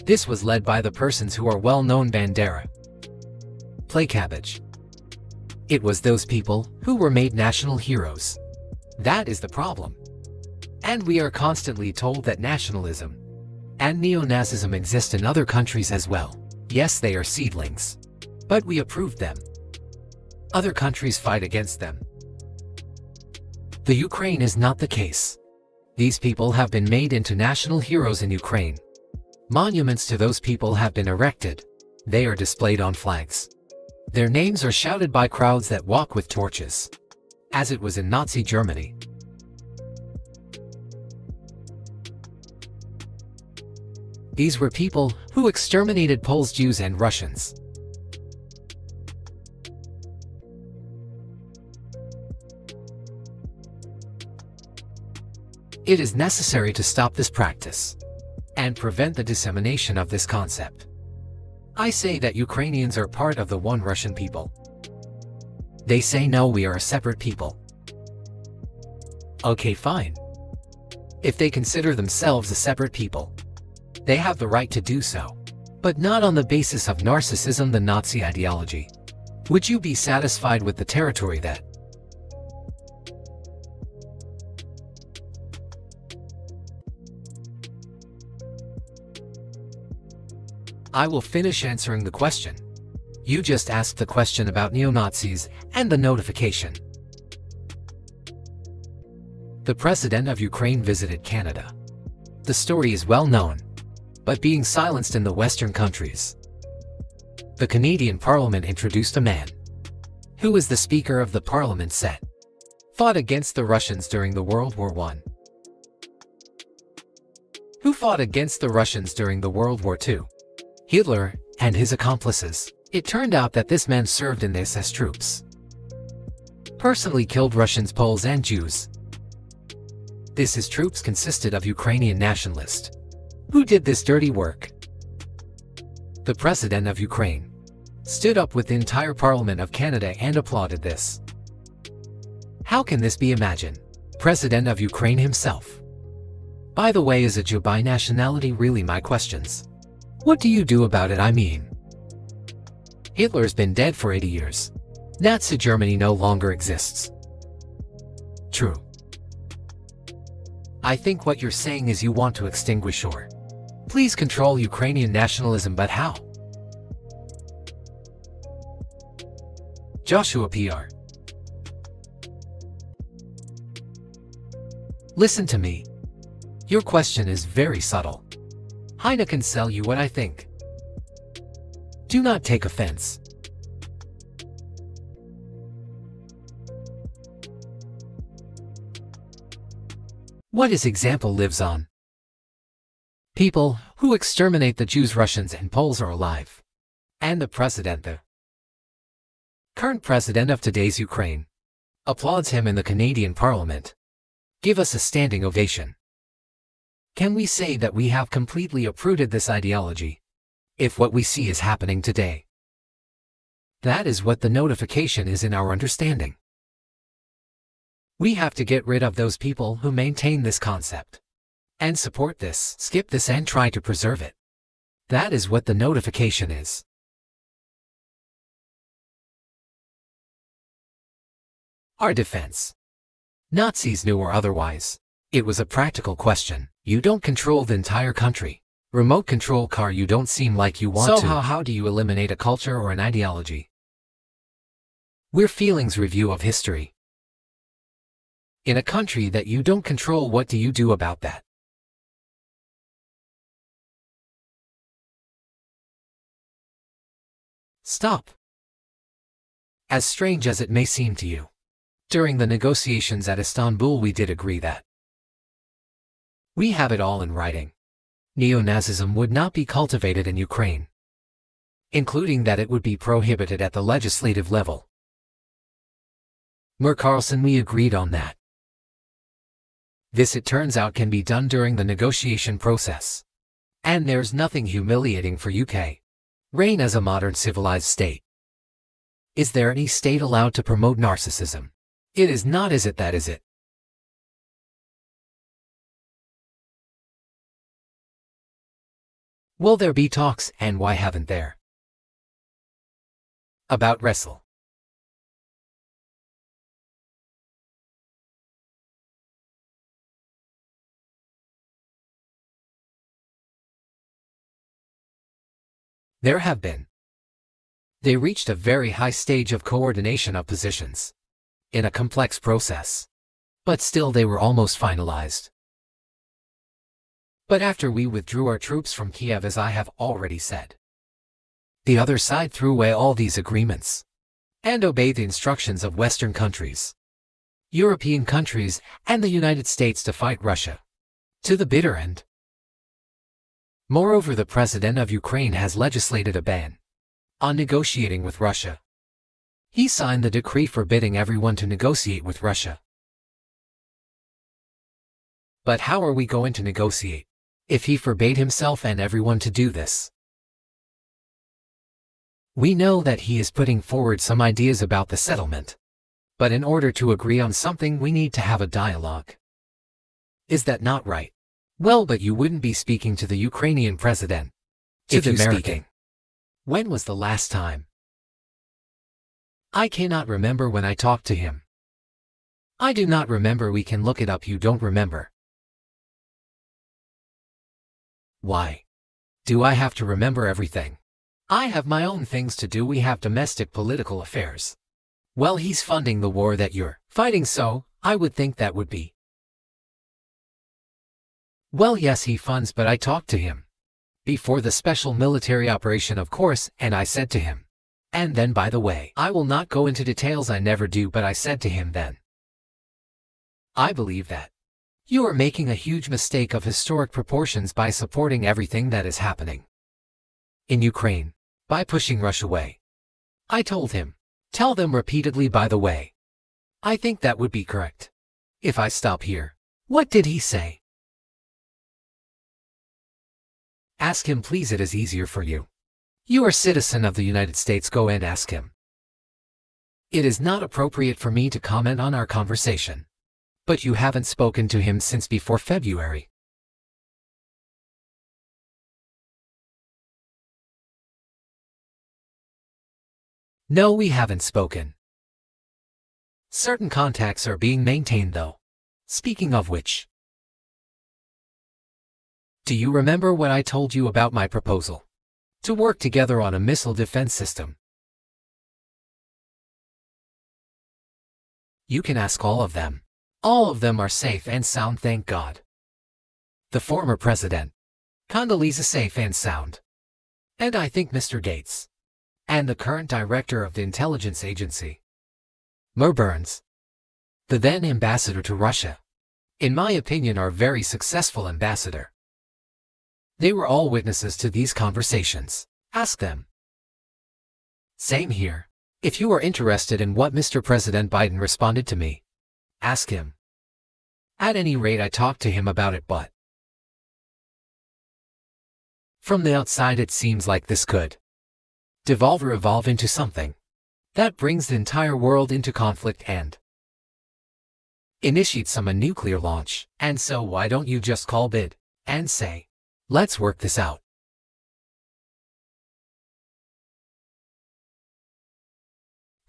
This was led by the persons who are well-known: Bandera, Plejkanovich. It was those people who were made national heroes. That is the problem. And we are constantly told that nationalism and neo-Nazism exist in other countries as well. Yes, they are seedlings, but we approved them. Other countries fight against them. The Ukraine is not the case. These people have been made into national heroes in Ukraine. Monuments to those people have been erected. They are displayed on flags. Their names are shouted by crowds that walk with torches, as it was in Nazi Germany. These were people who exterminated Poles, Jews, and Russians. It is necessary to stop this practice and prevent the dissemination of this concept. I say that Ukrainians are part of the one Russian people. They say no, we are a separate people. Okay, fine. If they consider themselves a separate people, they have the right to do so, but not on the basis of narcissism, the Nazi ideology. Would you be satisfied with the territory that I will finish answering the question. You just asked the question about neo-Nazis and the notification. The President of Ukraine visited Canada. The story is well known, but being silenced in the Western countries. The Canadian Parliament introduced a man who was the Speaker of the Parliament, fought against the Russians during the World War I. Who fought against the Russians during the World War II? Hitler and his accomplices. It turned out that this man served in the SS troops, personally killed Russians, Poles, and Jews. His troops consisted of Ukrainian nationalists. Who did this dirty work? The President of Ukraine stood up with the entire Parliament of Canada and applauded this. How can this be imagined? President of Ukraine himself. By the way, is a Jew by nationality really? My questions. What do you do about it, I mean? Hitler's been dead for 80 years. Nazi Germany no longer exists. True. I think what you're saying is you want to extinguish or please control Ukrainian nationalism, but how? Joshua PR. Listen to me. Your question is very subtle. Heine can sell you what I think. Do not take offense. What his example lives on. People who exterminate the Jews, Russians, and Poles are alive. And the current president of today's Ukraine, applauds him in the Canadian Parliament. Give us a standing ovation. Can we say that we have completely uprooted this ideology? If what we see is happening today. That is what the notification is in our understanding. We have to get rid of those people who maintain this concept. And support this, skip this, and try to preserve it. That is what the notification is. Our defense. Nazis knew or otherwise. It was a practical question. You don't control the entire country. Remote control car, you don't seem like you want to. So how do you eliminate a culture or an ideology? We're feelings review of history. In a country that you don't control, what do you do about that? Stop. As strange as it may seem to you, during the negotiations at Istanbul we did agree that we have it all in writing. Neo-Nazism would not be cultivated in Ukraine, including that it would be prohibited at the legislative level. Mer Carlson, we agreed on that. This, it turns out, can be done during the negotiation process. And there's nothing humiliating for UK reign as a modern civilized state. Is there any state allowed to promote narcissism? It is not, is it? That is it. Will there be talks, and why haven't there? About wrestle. There have been. They reached a very high stage of coordination of positions in a complex process, but still they were almost finalized. But after we withdrew our troops from Kiev, as I have already said, the other side threw away all these agreements and obeyed the instructions of Western countries, European countries, and the United States to fight Russia to the bitter end. Moreover, the president of Ukraine has legislated a ban on negotiating with Russia. He signed the decree forbidding everyone to negotiate with Russia. But how are we going to negotiate if he forbade himself and everyone to do this? We know that he is putting forward some ideas about the settlement, but in order to agree on something we need to have a dialogue. Is that not right? Well, but you wouldn't be speaking to the Ukrainian president if the American. When was the last time? I cannot remember when I talked to him. I do not remember. We can look it up. You don't remember. Why do I have to remember everything? I have my own things to do. We have domestic political affairs. Well, he's funding the war that you're fighting, so I would think that would be. Well, yes, he funds, but I talked to him before the special military operation, of course, and I said to him, and then, by the way, I will not go into details, I never do, but I said to him then, I believe that you are making a huge mistake of historic proportions by supporting everything that is happening in Ukraine, by pushing Russia away. I told him, tell them repeatedly, by the way. I think that would be correct. If I stop here. What did he say? Ask him, please, it is easier for you. You are a citizen of the United States, go and ask him. It is not appropriate for me to comment on our conversation. But you haven't spoken to him since before February. No, we haven't spoken. Certain contacts are being maintained though. Speaking of which, do you remember what I told you about my proposal? To work together on a missile defense system. You can ask all of them. All of them are safe and sound, thank God. The former president, Condoleezza, safe and sound. And I think Mr. Gates. And the current director of the intelligence agency, Mer Burns, the then ambassador to Russia, in my opinion are very successful ambassador. They were all witnesses to these conversations. Ask them. Same here. If you are interested in what Mr. President Biden responded to me, ask him. At any rate, I talked to him about it, but from the outside it seems like this could evolve into something that brings the entire world into conflict and initiates a nuclear launch. And so why don't you just call BID and say, let's work this out.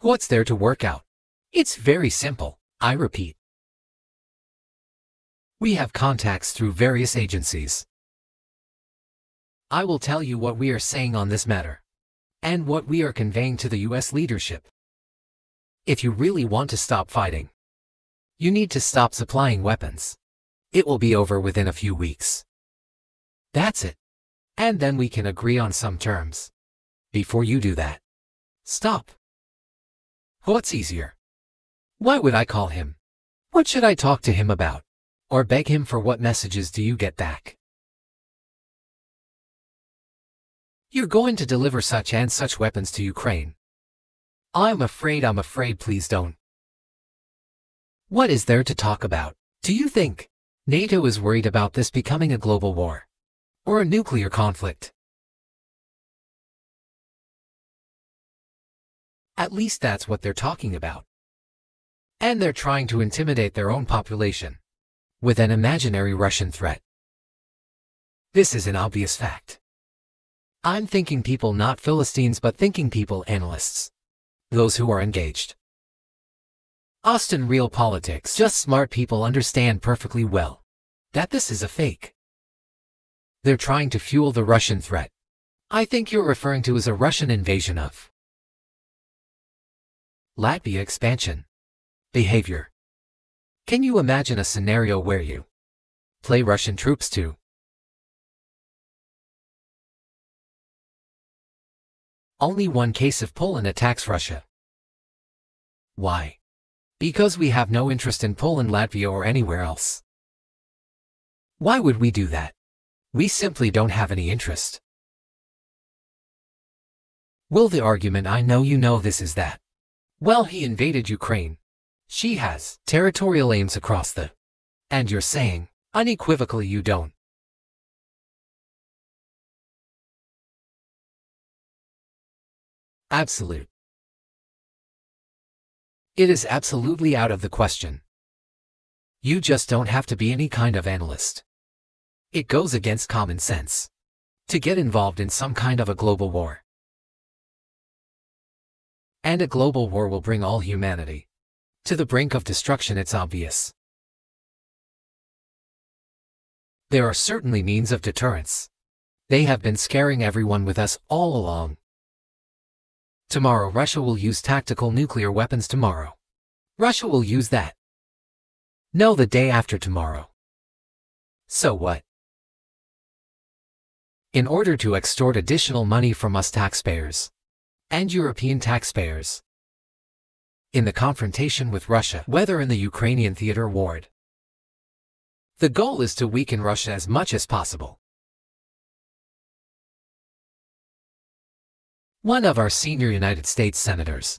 What's there to work out? It's very simple, I repeat. We have contacts through various agencies. I will tell you what we are saying on this matter, and what we are conveying to the U.S. leadership. If you really want to stop fighting, you need to stop supplying weapons. It will be over within a few weeks. That's it. And then we can agree on some terms. Before you do that, stop. What's easier? Why would I call him? What should I talk to him about? Or beg him for what messages do you get back? You're going to deliver such and such weapons to Ukraine. I'm afraid, please don't. What is there to talk about? Do you think NATO is worried about this becoming a global war? Or a nuclear conflict? At least that's what they're talking about. And they're trying to intimidate their own population with an imaginary Russian threat. This is an obvious fact. I'm thinking people, not Philistines, but thinking people, analysts. Those who are engaged. Austin, real politics. Just smart people understand perfectly well that this is a fake. They're trying to fuel the Russian threat. I think you're referring to as a Russian invasion of Latvia expansion behavior. Can you imagine a scenario where you play Russian troops to only one case if Poland attacks Russia? Why? Because we have no interest in Poland, Latvia, or anywhere else. Why would we do that? We simply don't have any interest. Well, the argument, I know you know this, is that, well, he invaded Ukraine. She has territorial aims across the, and you're saying, unequivocally, you don't. Absolute. It is absolutely out of the question. You just don't have to be any kind of analyst. It goes against common sense to get involved in some kind of a global war. And a global war will bring all humanity to the brink of destruction, it's obvious. There are certainly means of deterrence. They have been scaring everyone with us all along. Tomorrow Russia will use tactical nuclear weapons. Tomorrow Russia will use that. No, the day after tomorrow. So what? In order to extort additional money from us taxpayers and European taxpayers in the confrontation with Russia, whether in the Ukrainian theater war, the goal is to weaken Russia as much as possible. One of our senior United States senators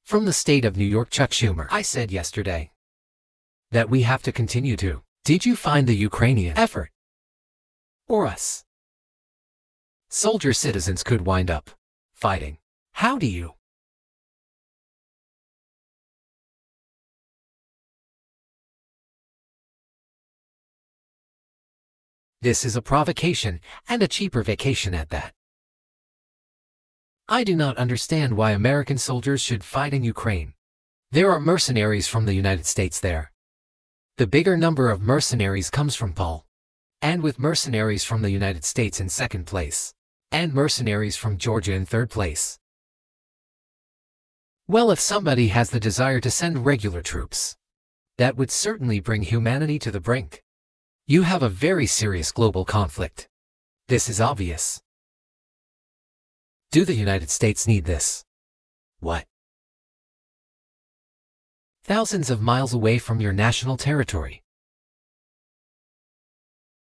from the state of New York, Chuck Schumer, I said yesterday that we have to continue to. Did you find the Ukrainian effort or us soldier citizens could wind up fighting? How do you? This is a provocation, and a cheaper vacation at that. I do not understand why American soldiers should fight in Ukraine. There are mercenaries from the United States there. The bigger number of mercenaries comes from Paul. And with mercenaries from the United States in second place, and mercenaries from Georgia in third place. Well, if somebody has the desire to send regular troops, that would certainly bring humanity to the brink. You have a very serious global conflict. This is obvious. Do the United States need this? What? Thousands of miles away from your national territory.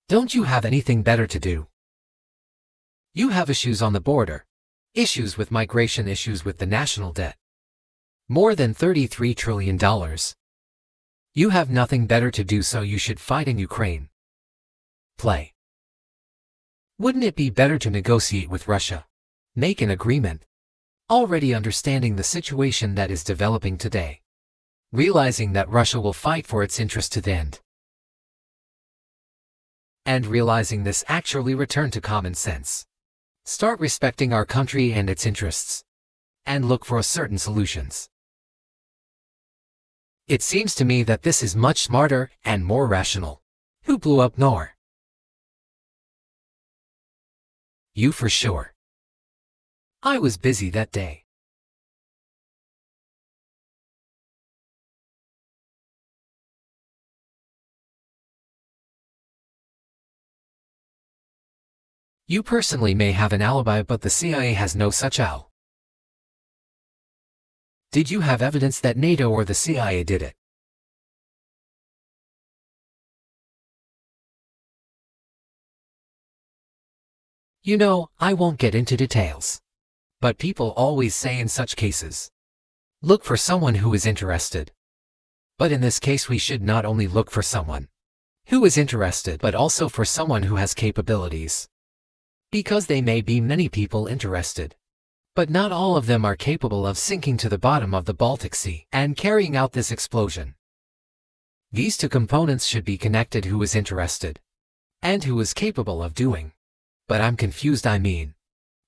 Don't you have anything better to do? You have issues on the border, issues with migration, issues with the national debt. More than $33 trillion. You have nothing better to do, so you should fight in Ukraine. Play. Wouldn't it be better to negotiate with Russia? Make an agreement. Already understanding the situation that is developing today. Realizing that Russia will fight for its interest to the end. And realizing this, actually return to common sense. Start respecting our country and its interests. And look for certain solutions. It seems to me that this is much smarter and more rational. Who blew up Nor? You for sure. I was busy that day. You personally may have an alibi, but the CIA has no such alibi. Did you have evidence that NATO or the CIA did it? You know, I won't get into details. But people always say in such cases, look for someone who is interested. But in this case, we should not only look for someone who is interested, but also for someone who has capabilities. Because there may be many people interested, but not all of them are capable of sinking to the bottom of the Baltic Sea and carrying out this explosion. These two components should be connected: who is interested and who is capable of doing. But I'm confused. I mean,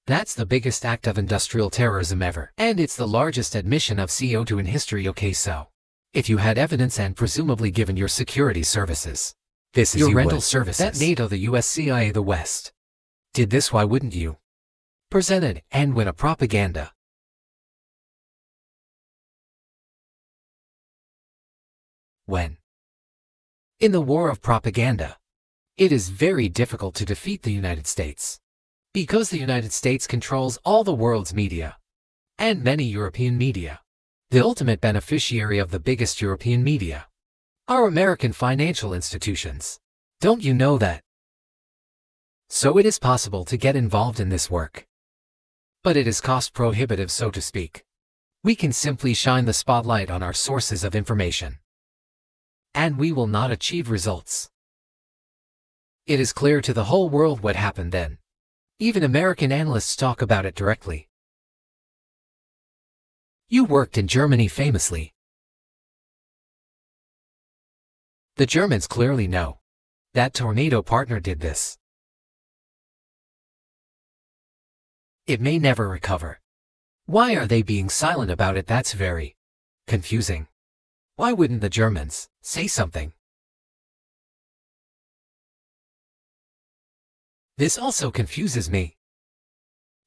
that's the biggest act of industrial terrorism ever, and it's the largest admission of CO2 in history. Okay, so if you had evidence and presumably given your security services, this is your rental services, that NATO, the US, CIA, the West did this, why wouldn't you present it and win a propaganda? When in the war of propaganda, it is very difficult to defeat the United States, because the United States controls all the world's media and many European media. The ultimate beneficiary of the biggest European media are American financial institutions. Don't you know that? So it is possible to get involved in this work. But it is cost prohibitive, so to speak. We can simply shine the spotlight on our sources of information, and we will not achieve results. It is clear to the whole world what happened then. Even American analysts talk about it directly. You worked in Germany famously. The Germans clearly know that Tornado partner did this. It may never recover. Why are they being silent about it? That's very confusing. Why wouldn't the Germans say something? This also confuses me.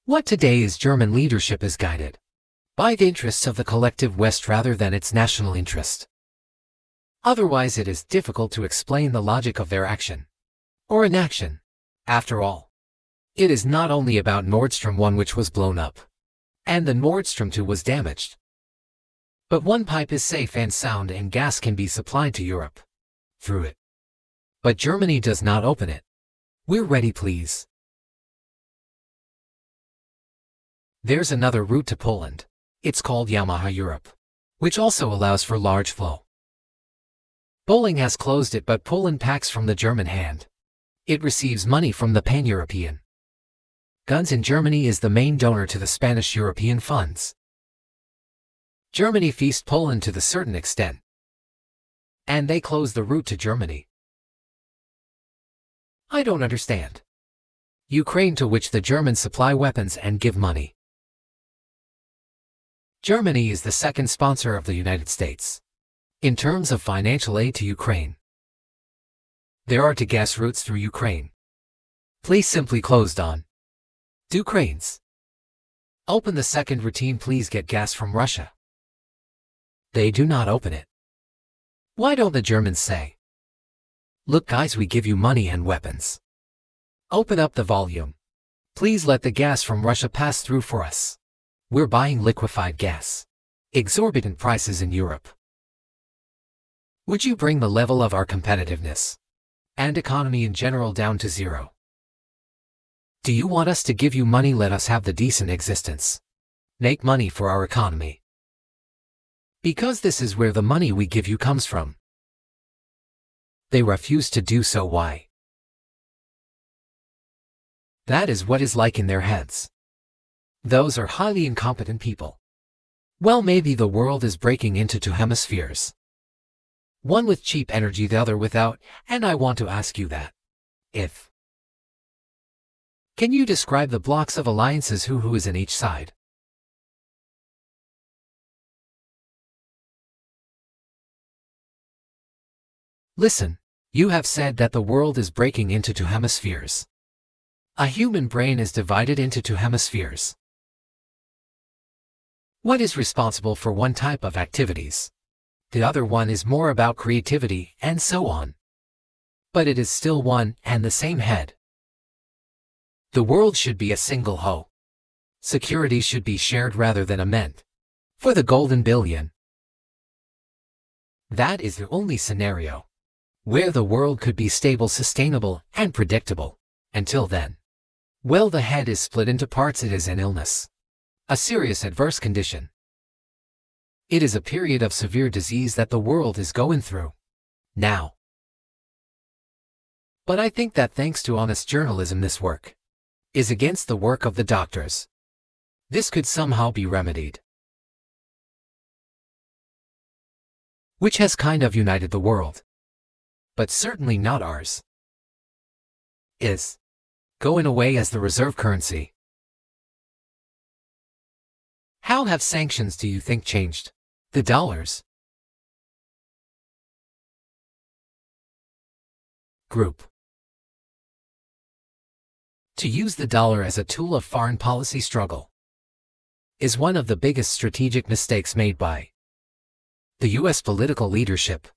What today is German leadership is guided by the interests of the collective West rather than its national interest. Otherwise it is difficult to explain the logic of their action or inaction. After all, it is not only about Nord Stream 1 which was blown up, and the Nord Stream 2 was damaged. But one pipe is safe and sound and gas can be supplied to Europe through it. But Germany does not open it. We're ready, please. There's another route to Poland. It's called Yamaha Europe, which also allows for large flow. Poland has closed it, but Poland packs from the German hand. It receives money from the Pan-European Guns in Germany is the main donor to the Spanish European funds. Germany feast Poland to the certain extent, and they close the route to Germany. I don't understand. Ukraine, to which the Germans supply weapons and give money. Germany is the second sponsor of the United States in terms of financial aid to Ukraine. There are two gas routes through Ukraine. Please simply closed on. Do cranes open the second routine? Please get gas from Russia. They do not open it. Why don't the Germans say, look guys, we give you money and weapons. Open up the volume. Please let the gas from Russia pass through for us. We're buying liquefied gas. Exorbitant prices in Europe. Would you bring the level of our competitiveness and economy in general down to zero? Do you want us to give you money? Let us have the decent existence. Make money for our economy. Because this is where the money we give you comes from. They refuse to do so. Why? That is what is like in their heads. Those are highly incompetent people. Well, maybe the world is breaking into two hemispheres. One with cheap energy, the other without, and I want to ask you that. If. Can you describe the blocks of alliances? Who is in each side? Listen, you have said that the world is breaking into two hemispheres. A human brain is divided into two hemispheres. One is responsible for one type of activities. The other one is more about creativity, and so on. But it is still one and the same head. The world should be a single whole. Security should be shared rather than amend. For the golden billion. That is the only scenario where the world could be stable, sustainable, and predictable. Until then, well, the head is split into parts. It is an illness. A serious adverse condition. It is a period of severe disease that the world is going through now. But I think that thanks to honest journalism, this work is against the work of the doctors. This could somehow be remedied, which has kind of united the world, but certainly not ours. Is going away as the reserve currency. How have sanctions, do you think, changed the dollars? Group. To use the dollar as a tool of foreign policy struggle is one of the biggest strategic mistakes made by the U.S. political leadership.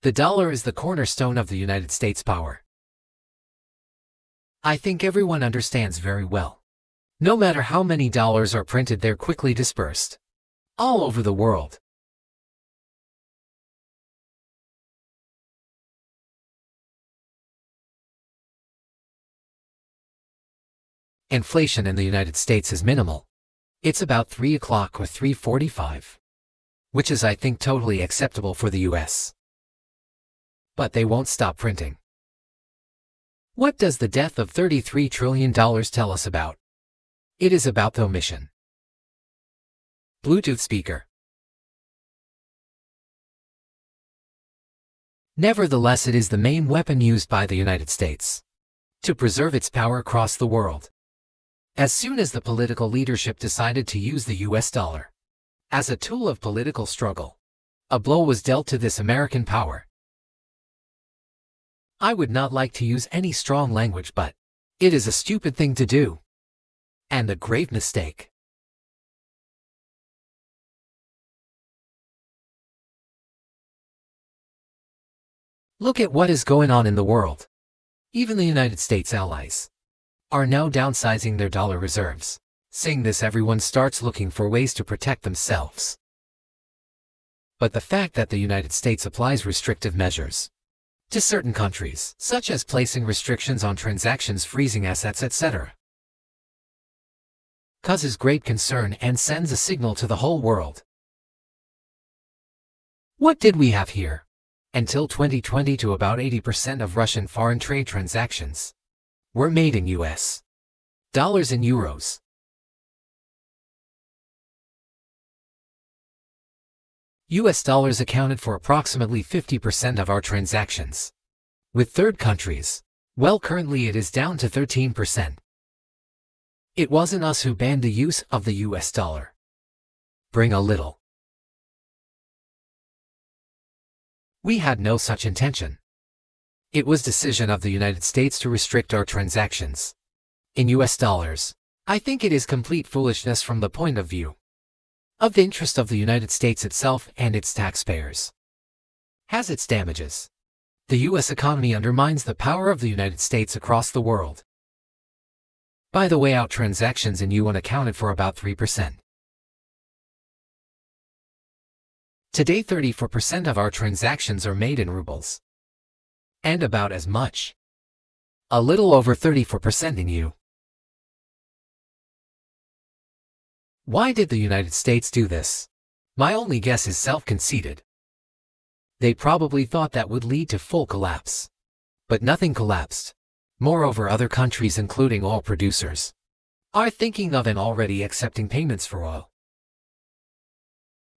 The dollar is the cornerstone of the United States power. I think everyone understands very well. No matter how many dollars are printed, they're quickly dispersed all over the world. Inflation in the United States is minimal. It's about 3 o'clock or 3:45, which is, I think, totally acceptable for the US. But they won't stop printing. What does the death of $33 trillion tell us about? It is about the omission. Bluetooth speaker. Nevertheless, it is the main weapon used by the United States to preserve its power across the world. As soon as the political leadership decided to use the US dollar as a tool of political struggle, a blow was dealt to this American power. I would not like to use any strong language, but it is a stupid thing to do, and a grave mistake. Look at what is going on in the world. Even the United States allies are now downsizing their dollar reserves. Seeing this, everyone starts looking for ways to protect themselves. But the fact that the United States applies restrictive measures to certain countries, such as placing restrictions on transactions, freezing assets, etc., causes great concern and sends a signal to the whole world. What did we have here? Until 2022, about 80% of Russian foreign trade transactions were made in US dollars and euros. US dollars accounted for approximately 50% of our transactions with third countries. Well, currently it is down to 13%. It wasn't us who banned the use of the US dollar. Bring a little. We had no such intention. It was decision of the United States to restrict our transactions in US dollars. I think it is complete foolishness from the point of view of the interest of the United States itself and its taxpayers. Has its damages. The US economy undermines the power of the United States across the world. By the way, our transactions in yuan accounted for about 3%. Today 34% of our transactions are made in rubles. And about as much, a little over 34% in yuan. Why did the United States do this? My only guess is self-conceited. They probably thought that would lead to full collapse. But nothing collapsed. Moreover, other countries, including oil producers, are thinking of and already accepting payments for oil.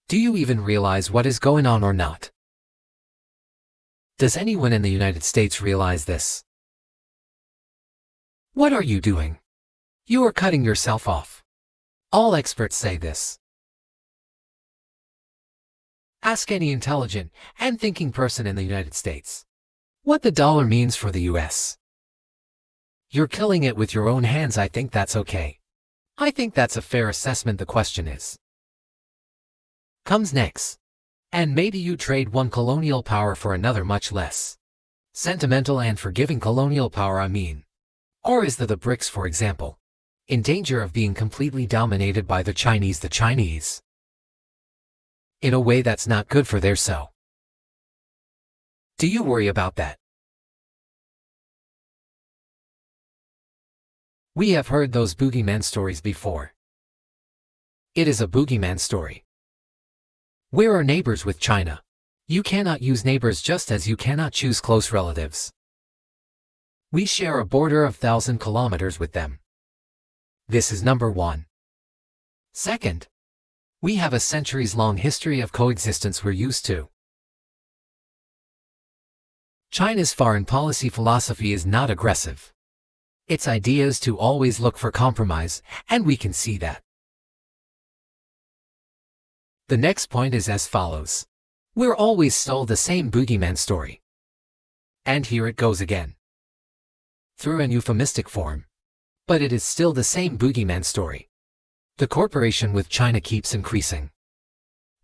Do you even realize what is going on or not? Does anyone in the United States realize this? What are you doing? You are cutting yourself off. All experts say this. Ask any intelligent and thinking person in the United States what the dollar means for the US. You're killing it with your own hands. I think that's okay. I think that's a fair assessment. The question is, comes next. And maybe you trade one colonial power for another much less sentimental and forgiving colonial power, I mean. Or is the BRICS, for example, in danger of being completely dominated by the Chinese in a way that's not good for their so? Do you worry about that? We have heard those boogeyman stories before. It is a boogeyman story. Where are neighbors with China? You cannot use neighbors just as you cannot choose close relatives. We share a border of 1,000 kilometers with them. This is number one. Second, we have a centuries-long history of coexistence we're used to. China's foreign policy philosophy is not aggressive. Its idea is to always look for compromise, and we can see that. The next point is as follows. We're always told the same boogeyman story. And here it goes again. Through an euphemistic form. But it is still the same boogeyman story. The cooperation with China keeps increasing.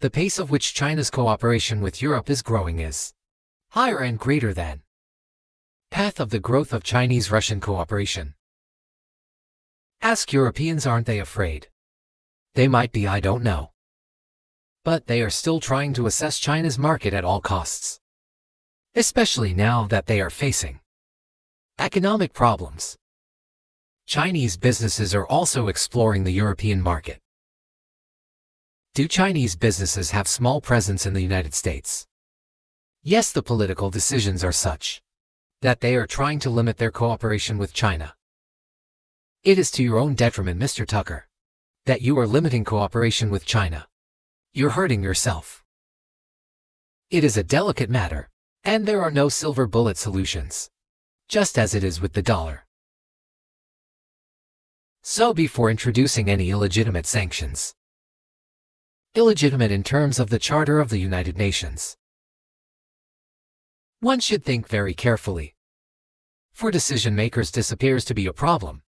The pace of which China's cooperation with Europe is growing is higher and greater than path of the growth of Chinese-Russian cooperation. Ask Europeans, aren't they afraid? They might be, I don't know. But they are still trying to assess China's market at all costs. Especially now that they are facing economic problems. Chinese businesses are also exploring the European market. Do Chinese businesses have small presence in the United States? Yes, the political decisions are such that they are trying to limit their cooperation with China. It is to your own detriment, Mr. Tucker, that you are limiting cooperation with China. You're hurting yourself. It is a delicate matter, and there are no silver bullet solutions, just as it is with the dollar. So before introducing any illegitimate sanctions, illegitimate in terms of the Charter of the United Nations, one should think very carefully. For decision-makers, this appears to be a problem.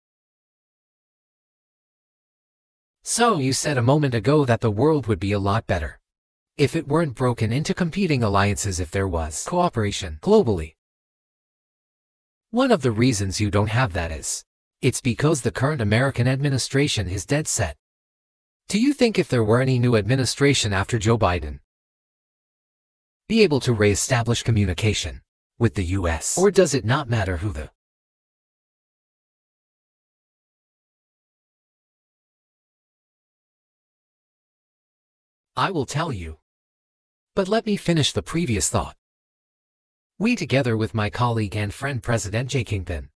So you said a moment ago that the world would be a lot better if it weren't broken into competing alliances, if there was cooperation globally. One of the reasons you don't have that is, it's because the current American administration is dead set. Do you think if there were any new administration after Joe Biden, be able to re-establish communication with the US? Or does it not matter who the I will tell you. But let me finish the previous thought. We, together with my colleague and friend President Xi Jinping,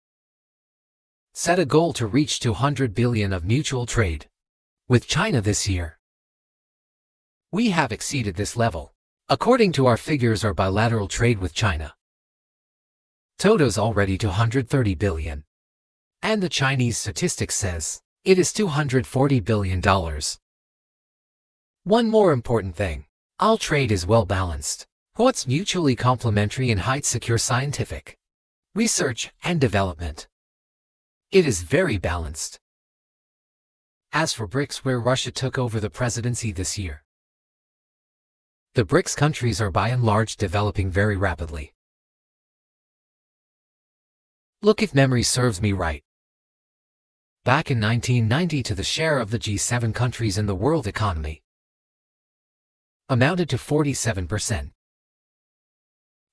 set a goal to reach 200 billion of mutual trade with China this year. We have exceeded this level. According to our figures, our bilateral trade with China totals already 230 billion. And the Chinese statistics says It is $240 billion. One more important thing. All trade is well balanced. What's mutually complementary and heights secure scientific research and development. It is very balanced. As for BRICS, where Russia took over the presidency this year, the BRICS countries are by and large developing very rapidly. Look, if memory serves me right, back in 1990 the share of the G7 countries in the world economy amounted to 47%.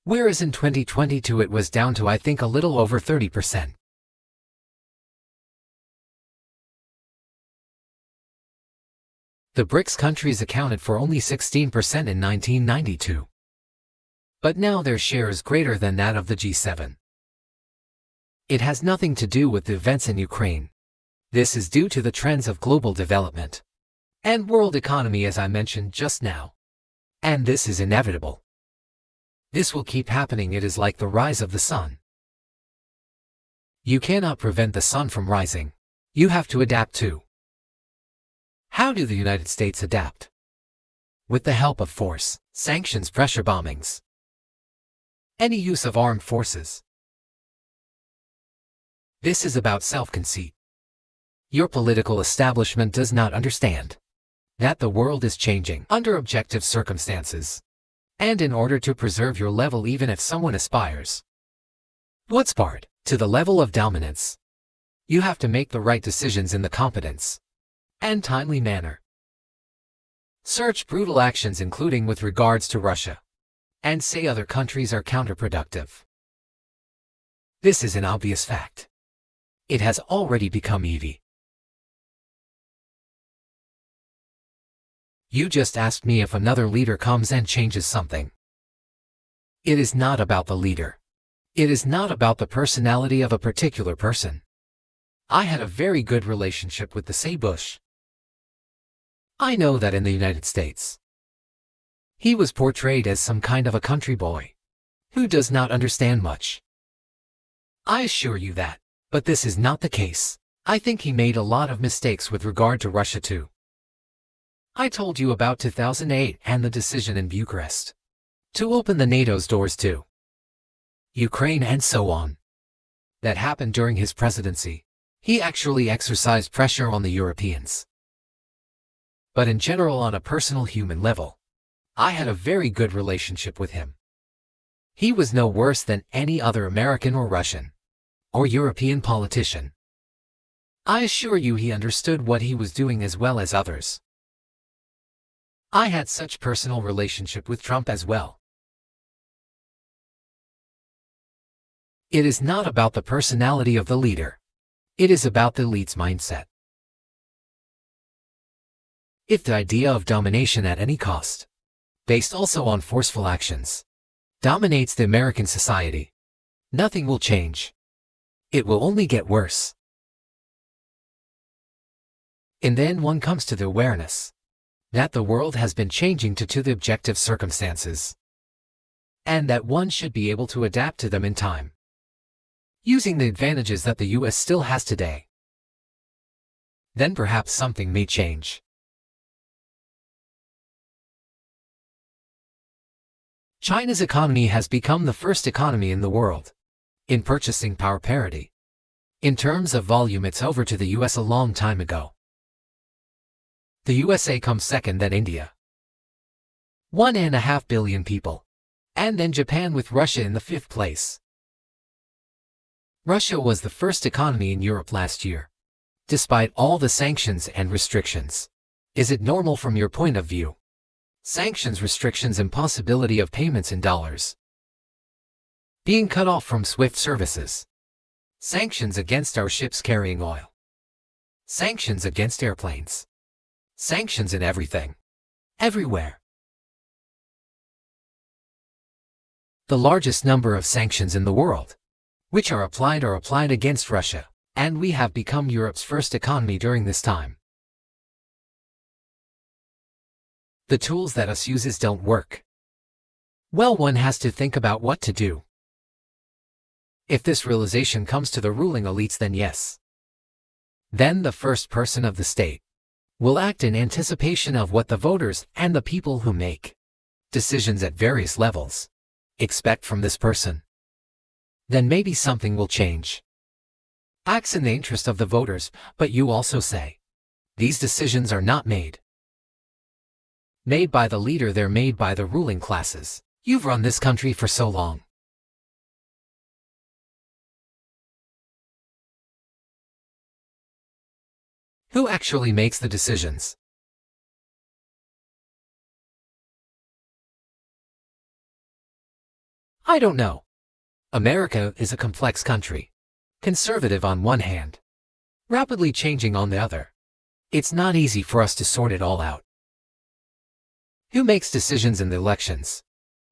Whereas in 2022 it was down to, I think, a little over 30%. The BRICS countries accounted for only 16% in 1992. But now their share is greater than that of the G7. It has nothing to do with the events in Ukraine. This is due to the trends of global development and world economy, as I mentioned just now. And this is inevitable. This will keep happening. It is like the rise of the sun. You cannot prevent the sun from rising. You have to adapt too. How do the United States adapt? With the help of force, sanctions, pressure bombings, any use of armed forces. This is about self-conceit. Your political establishment does not understand that the world is changing under objective circumstances. And in order to preserve your level, even if someone aspires what's part to the level of dominance, you have to make the right decisions in the competence and timely manner. Search brutal actions, including with regards to Russia, and say other countries are counterproductive. This is an obvious fact. It has already become easy. You just asked me if another leader comes and changes something. It is not about the leader. It is not about the personality of a particular person. I had a very good relationship with the say Bush. I know that in the United States, he was portrayed as some kind of a country boy who does not understand much. I assure you that, but this is not the case. I think he made a lot of mistakes with regard to Russia too. I told you about 2008 and the decision in Bucharest to open the NATO's doors to Ukraine and so on. That happened during his presidency. He actually exercised pressure on the Europeans. But in general, on a personal human level, I had a very good relationship with him. He was no worse than any other American or Russian or European politician. I assure you he understood what he was doing as well as others. I had such personal relationship with Trump as well. It is not about the personality of the leader. It is about the elite's mindset. If the idea of domination at any cost, based also on forceful actions, dominates the American society, nothing will change. It will only get worse. And then one comes to the awareness that the world has been changing to the objective circumstances, and that one should be able to adapt to them in time, using the advantages that the US still has today. Then perhaps something may change. China's economy has become the first economy in the world in purchasing power parity. In terms of volume, it's over to the US a long time ago. The USA comes second, then India, 1.5 billion people, and then Japan, with Russia in the 5th place. Russia was the first economy in Europe last year, despite all the sanctions and restrictions. Is it normal from your point of view? Sanctions, restrictions, impossibility of payments in dollars, being cut off from SWIFT services, sanctions against our ships carrying oil, sanctions against airplanes, sanctions in everything, everywhere. The largest number of sanctions in the world, which are applied against Russia, and we have become Europe's first economy during this time. The tools that us uses don't work. Well, one has to think about what to do. If this realization comes to the ruling elites, then yes, Then the first person of the state will act in anticipation of what the voters and the people who make decisions at various levels expect from this person. Then maybe something will change. Acts in the interest of the voters, but you also say, these decisions are not made by the leader, they're made by the ruling classes. You've run this country for so long. Who actually makes the decisions? I don't know. America is a complex country. Conservative on one hand, rapidly changing on the other. It's not easy for us to sort it all out. Who makes decisions in the elections?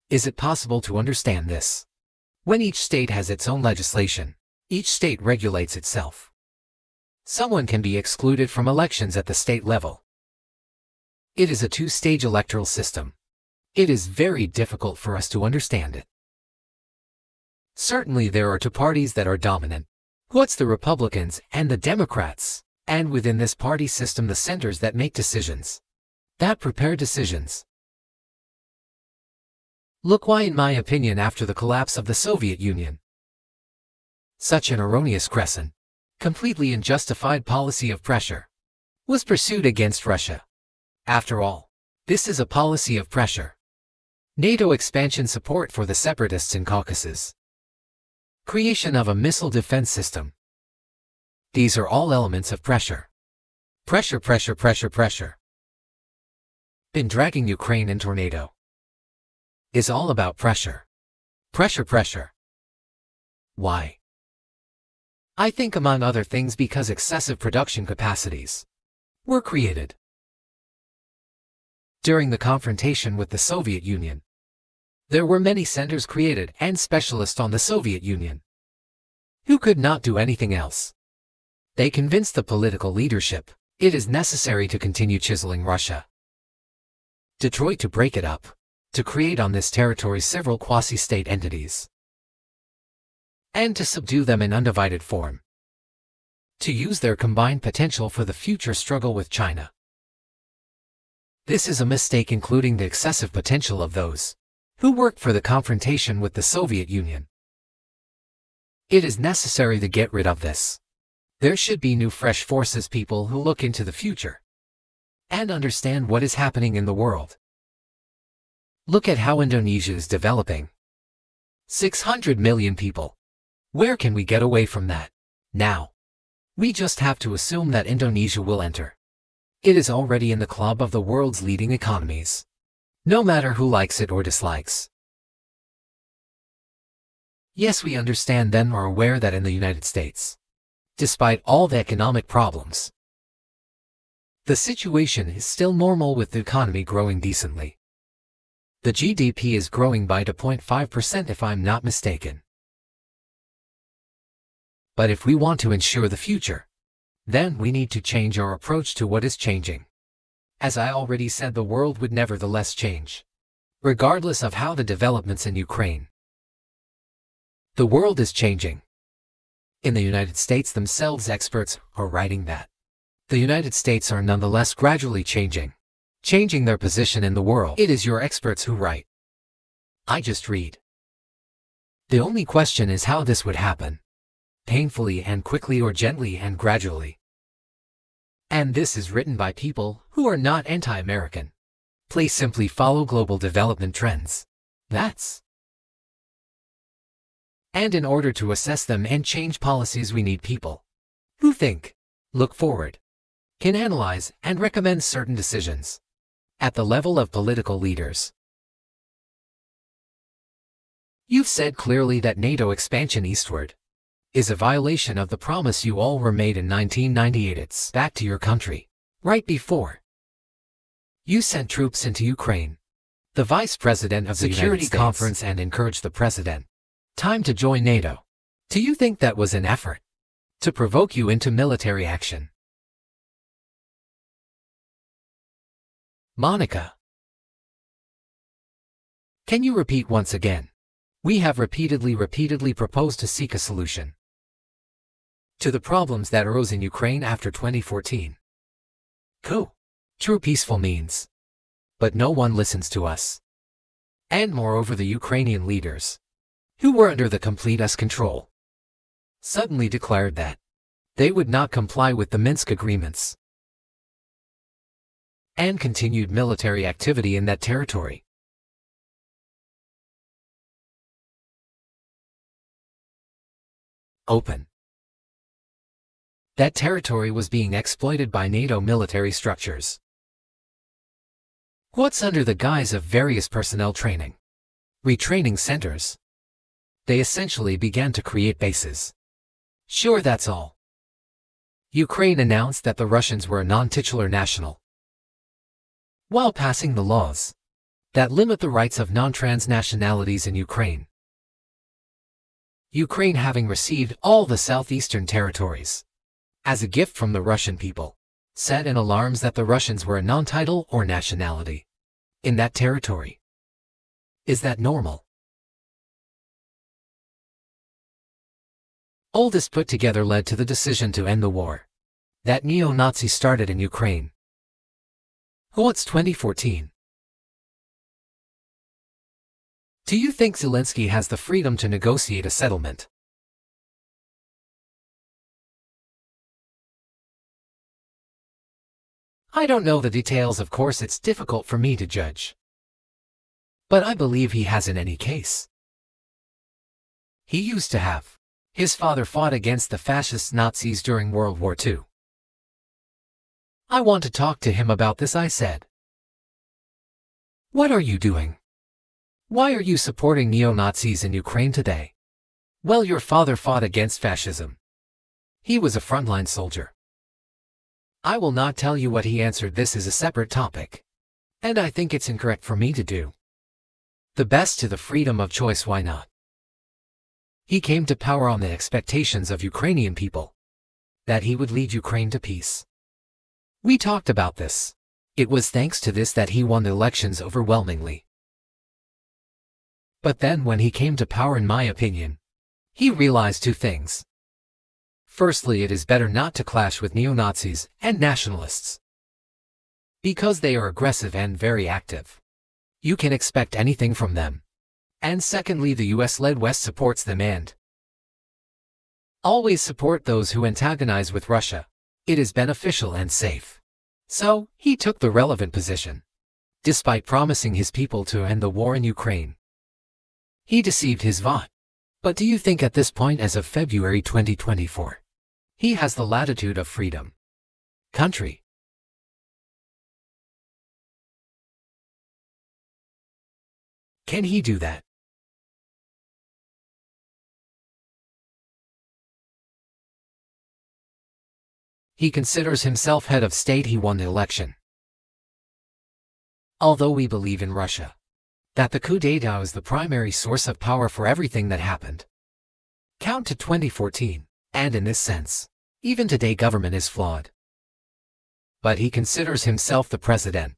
Is it possible to understand this? When each state has its own legislation, each state regulates itself. Someone can be excluded from elections at the state level. It is a two-stage electoral system. It is very difficult for us to understand it. Certainly there are two parties that are dominant. What's the Republicans and the Democrats? And within this party system, the centers that make decisions, that prepare decisions. Look why, in my opinion, after the collapse of the Soviet Union, such an erroneous crescent, completely unjustified policy of pressure was pursued against Russia. After all, this is a policy of pressure. NATO expansion, support for the separatists in Caucasus, creation of a missile defense system. These are all elements of pressure. Pressure, pressure, pressure, pressure. Been dragging Ukraine into NATO is all about pressure. Pressure, pressure. Why? I think among other things because excessive production capacities were created during the confrontation with the Soviet Union. There were many centers created and specialists on the Soviet Union who could not do anything else. They convinced the political leadership it is necessary to continue chiseling Russia. Detroit to break it up, to create on this territory several quasi-state entities, and to subdue them in undivided form, to use their combined potential for the future struggle with China. This is a mistake, including the excessive potential of those who worked for the confrontation with the Soviet Union. It is necessary to get rid of this. There should be new fresh forces, people who look into the future and understand what is happening in the world. Look at how Indonesia is developing. 600 million people. Where can we get away from that? Now, we just have to assume that Indonesia will enter. It is already in the club of the world's leading economies, no matter who likes it or dislikes. Yes, we understand then, are aware that in the United States, despite all the economic problems, the situation is still normal with the economy growing decently. The GDP is growing by 2.5% if I'm not mistaken. But if we want to ensure the future, then we need to change our approach to what is changing. As I already said, the world would nevertheless change, regardless of how the developments in Ukraine. The world is changing. In the United States themselves, experts are writing that the United States are nonetheless gradually changing their position in the world. It is your experts who write. I just read. The only question is how this would happen. Painfully and quickly, or gently and gradually. And this is written by people who are not anti-American. Please simply follow global development trends. That's. And in order to assess them and change policies, we need people who think, look forward, can analyze and recommend certain decisions at the level of political leaders. You've said clearly that NATO expansion eastward is a violation of the promise you all were made in 1998. It's back to your country. Right before you sent troops into Ukraine, the Vice President of the Security Conference and encouraged the President time to join NATO. Do you think that was an effort to provoke you into military action? Monica, can you repeat once again? We have repeatedly proposed to seek a solution. to the problems that arose in Ukraine after 2014. Coup. True peaceful means. But no one listens to us. And moreover, the Ukrainian leaders, who were under the complete US control, suddenly declared that they would not comply with the Minsk agreements and continued military activity in that territory. Open. That territory was being exploited by NATO military structures. What's under the guise of various personnel training, retraining centers. They essentially began to create bases. Sure, that's all. Ukraine announced that the Russians were a non-titular national, while passing the laws that limit the rights of non-trans nationalities in Ukraine. Ukraine, having received all the southeastern territories as a gift from the Russian people, set in alarms that the Russians were a non-title or nationality in that territory. Is that normal? All this put together led to the decision to end the war that neo-Nazis started in Ukraine. What's 2014? Do you think Zelensky has the freedom to negotiate a settlement? I don't know the details, of course it's difficult for me to judge. But I believe he has in any case. He used to have. His father fought against the fascist Nazis during World War II. I want to talk to him about this, I said. What are you doing? Why are you supporting neo-Nazis in Ukraine today? Well, your father fought against fascism. He was a frontline soldier. I will not tell you what he answered. This is a separate topic. And I think it's incorrect for me to do the best to the freedom of choice. Why not? He came to power on the expectations of Ukrainian people that he would lead Ukraine to peace. We talked about this. It was thanks to this that he won the elections overwhelmingly. But then when he came to power, in my opinion, he realized two things. Firstly, it is better not to clash with neo-Nazis and nationalists, because they are aggressive and very active. You can expect anything from them. And secondly, the US-led West supports them and always support those who antagonize with Russia. It is beneficial and safe. So, he took the relevant position, despite promising his people to end the war in Ukraine. He deceived his vote. But do you think at this point, as of February 2024, he has the latitude of freedom? Country. Can he do that? He considers himself head of state. He won the election. Although we believe in Russia that the coup d'etat is the primary source of power for everything that happened. Count to 2014, and in this sense, even today government is flawed. But he considers himself the president,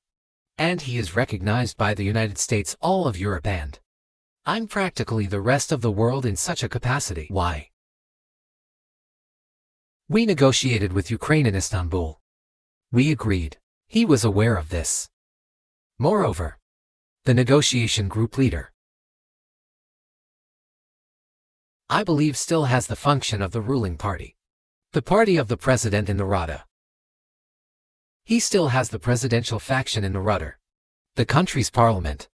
and he is recognized by the United States, all of Europe, and I'm practically the rest of the world in such a capacity. Why? We negotiated with Ukraine in Istanbul. We agreed. He was aware of this. Moreover, the negotiation group leader, I believe, still has the function of the ruling party, the party of the president in the Rada. He still has the presidential faction in the Rada, the country's parliament.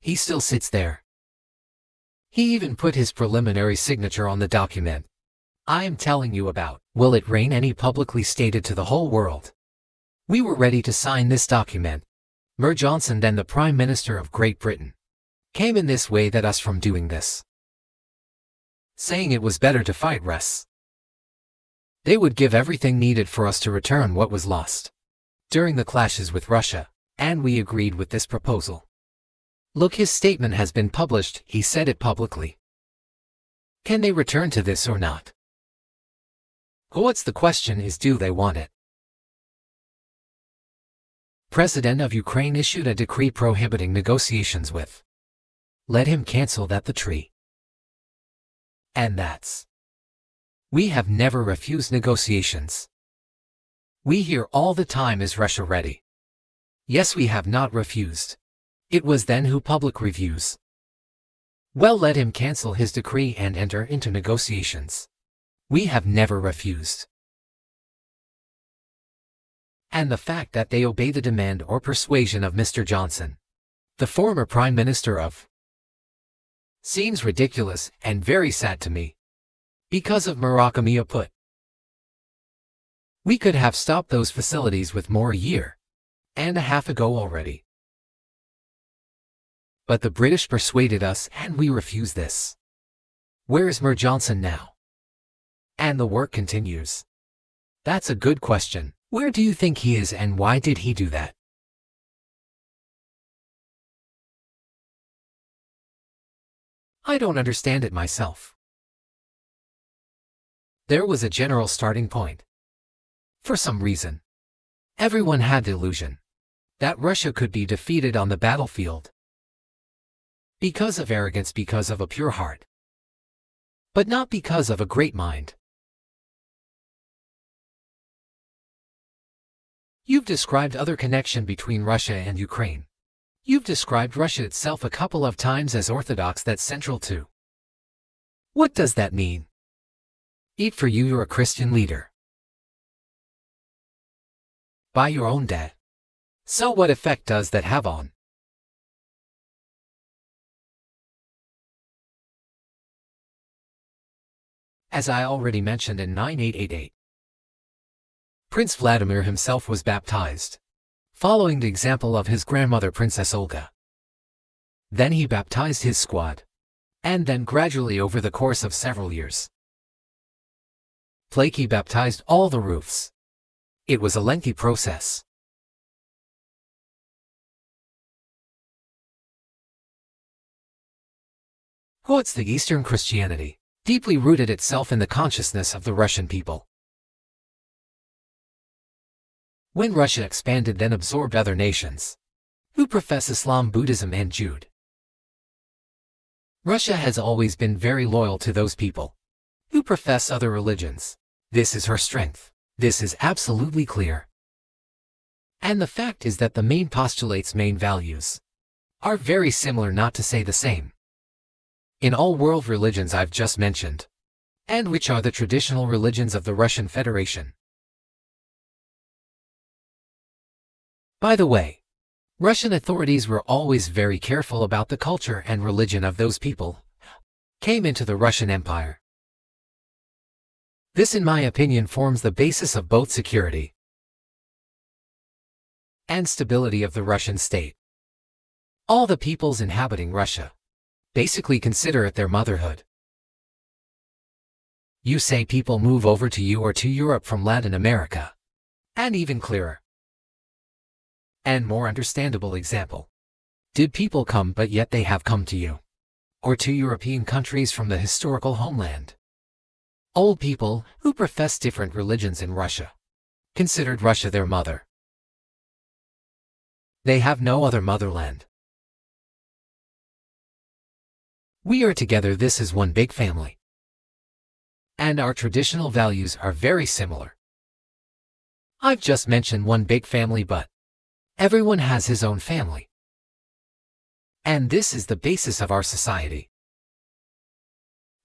He still sits there. He even put his preliminary signature on the document I am telling you about. Will it rain? And he publicly stated to the whole world, we were ready to sign this document. Mer Johnson, then the Prime Minister of Great Britain, came in this way that us from doing this, saying it was better to fight Russ. They would give everything needed for us to return what was lost during the clashes with Russia, and we agreed with this proposal. Look, his statement has been published. He said it publicly. Can they return to this or not? What's the question is, do they want it? President of Ukraine issued a decree prohibiting negotiations with. Let him cancel that the tree. And that's We have never refused negotiations. We hear all the time, is Russia ready? Yes, we have not refused. It was then who public reviews. Well, let him cancel his decree and enter into negotiations. We have never refused. And the fact that they obey the demand or persuasion of Mr. Johnson, the former Prime Minister of, seems ridiculous and very sad to me. Because of Murakami put. We could have stopped those facilities with more a year and a half ago already. But the British persuaded us and we refused this. Where is Mir Johnson now? And the work continues. That's a good question. Where do you think he is and why did he do that? I don't understand it myself. There was a general starting point. For some reason, everyone had the illusion that Russia could be defeated on the battlefield. Because of arrogance, because of a pure heart. But not because of a great mind. You've described other connection between Russia and Ukraine. You've described Russia itself a couple of times as orthodox, that's central too. What does that mean? Eat for you, you're a Christian leader. By your own debt. So what effect does that have on? As I already mentioned in 9888, Prince Vladimir himself was baptized, following the example of his grandmother Princess Olga. Then he baptized his squad, and then gradually over the course of several years, Plaky baptized all the roofs. It was a lengthy process. What's the Eastern Christianity? Deeply rooted itself in the consciousness of the Russian people. When Russia expanded, then absorbed other nations who profess Islam, Buddhism, and Jude. Russia has always been very loyal to those people who profess other religions. This is her strength. This is absolutely clear. And the fact is that the main postulates, main values, are very similar, not to say the same, in all world religions I've just mentioned, and which are the traditional religions of the Russian Federation. By the way, Russian authorities were always very careful about the culture and religion of those people who came into the Russian Empire. This, in my opinion, forms the basis of both security and stability of the Russian state. All the peoples inhabiting Russia basically consider it their motherhood. You say people move over to you or to Europe from Latin America. An even clearer and more understandable example. Did people come but yet they have come to you? Or to European countries from the historical homeland? Old people who profess different religions in Russia considered Russia their mother. They have no other motherland. We are together, this is one big family. And our traditional values are very similar. I've just mentioned one big family, but everyone has his own family. And this is the basis of our society.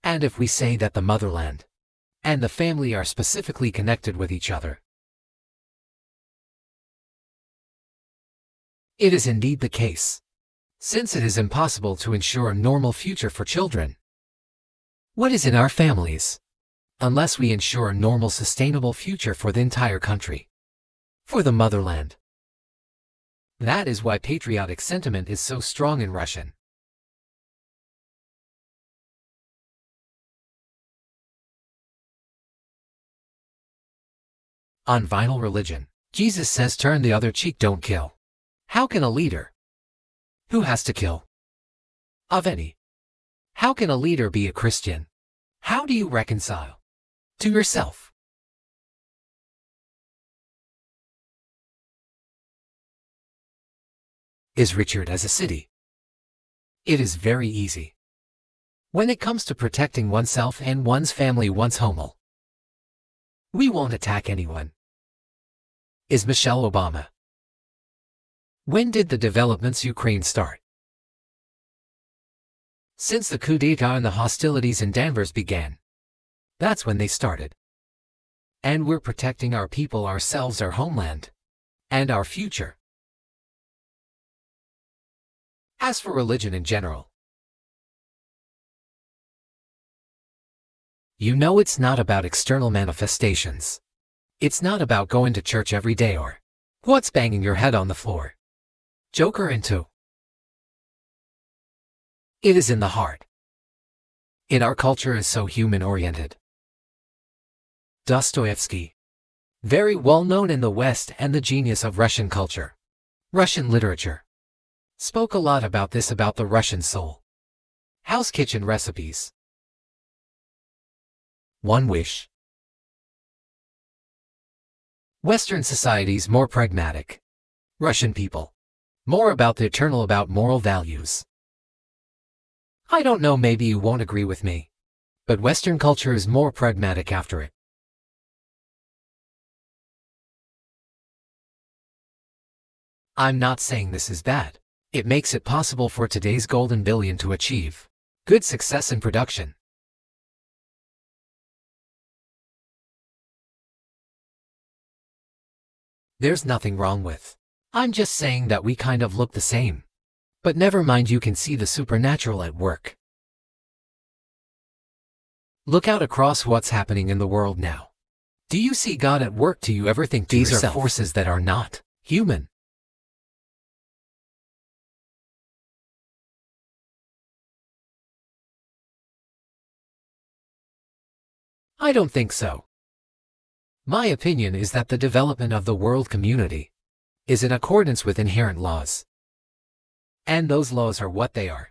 And if we say that the motherland and the family are specifically connected with each other, it is indeed the case, since it is impossible to ensure a normal future for children. What is in our families? Unless we ensure a normal, sustainable future for the entire country, for the motherland. That is why patriotic sentiment is so strong in Russian. On vinyl religion, Jesus says turn the other cheek, don't kill. How can a leader who has to kill of any? How can a leader be a Christian? How do you reconcile to yourself? Is Richard as a city? It is very easy. When it comes to protecting oneself and one's family, one's home, We won't attack anyone. Is Michelle Obama. When did the developments Ukraine start? Since the coup d'etat and the hostilities in Danvers began. That's when they started. And we're protecting our people, ourselves, our homeland, and our future. As for religion in general, you know it's not about external manifestations. It's not about going to church every day or what's banging your head on the floor. Joker into. It is in the heart. In our culture is so human-oriented. Dostoevsky, very well known in the West and the genius of Russian culture, Russian literature, spoke a lot about this, about the Russian soul. House kitchen recipes. One wish. Western societies more pragmatic. Russian people more about the eternal, about moral values. I don't know, maybe you won't agree with me, but Western culture is more pragmatic after it. I'm not saying this is bad. It makes it possible for today's golden billion to achieve good success in production. There's nothing wrong with. I'm just saying that we kind of look the same. But never mind, you can see the supernatural at work. Look out across what's happening in the world now. Do you see God at work? Do you ever think these are forces that are not human? I don't think so. My opinion is that the development of the world community is in accordance with inherent laws. And those laws are what they are.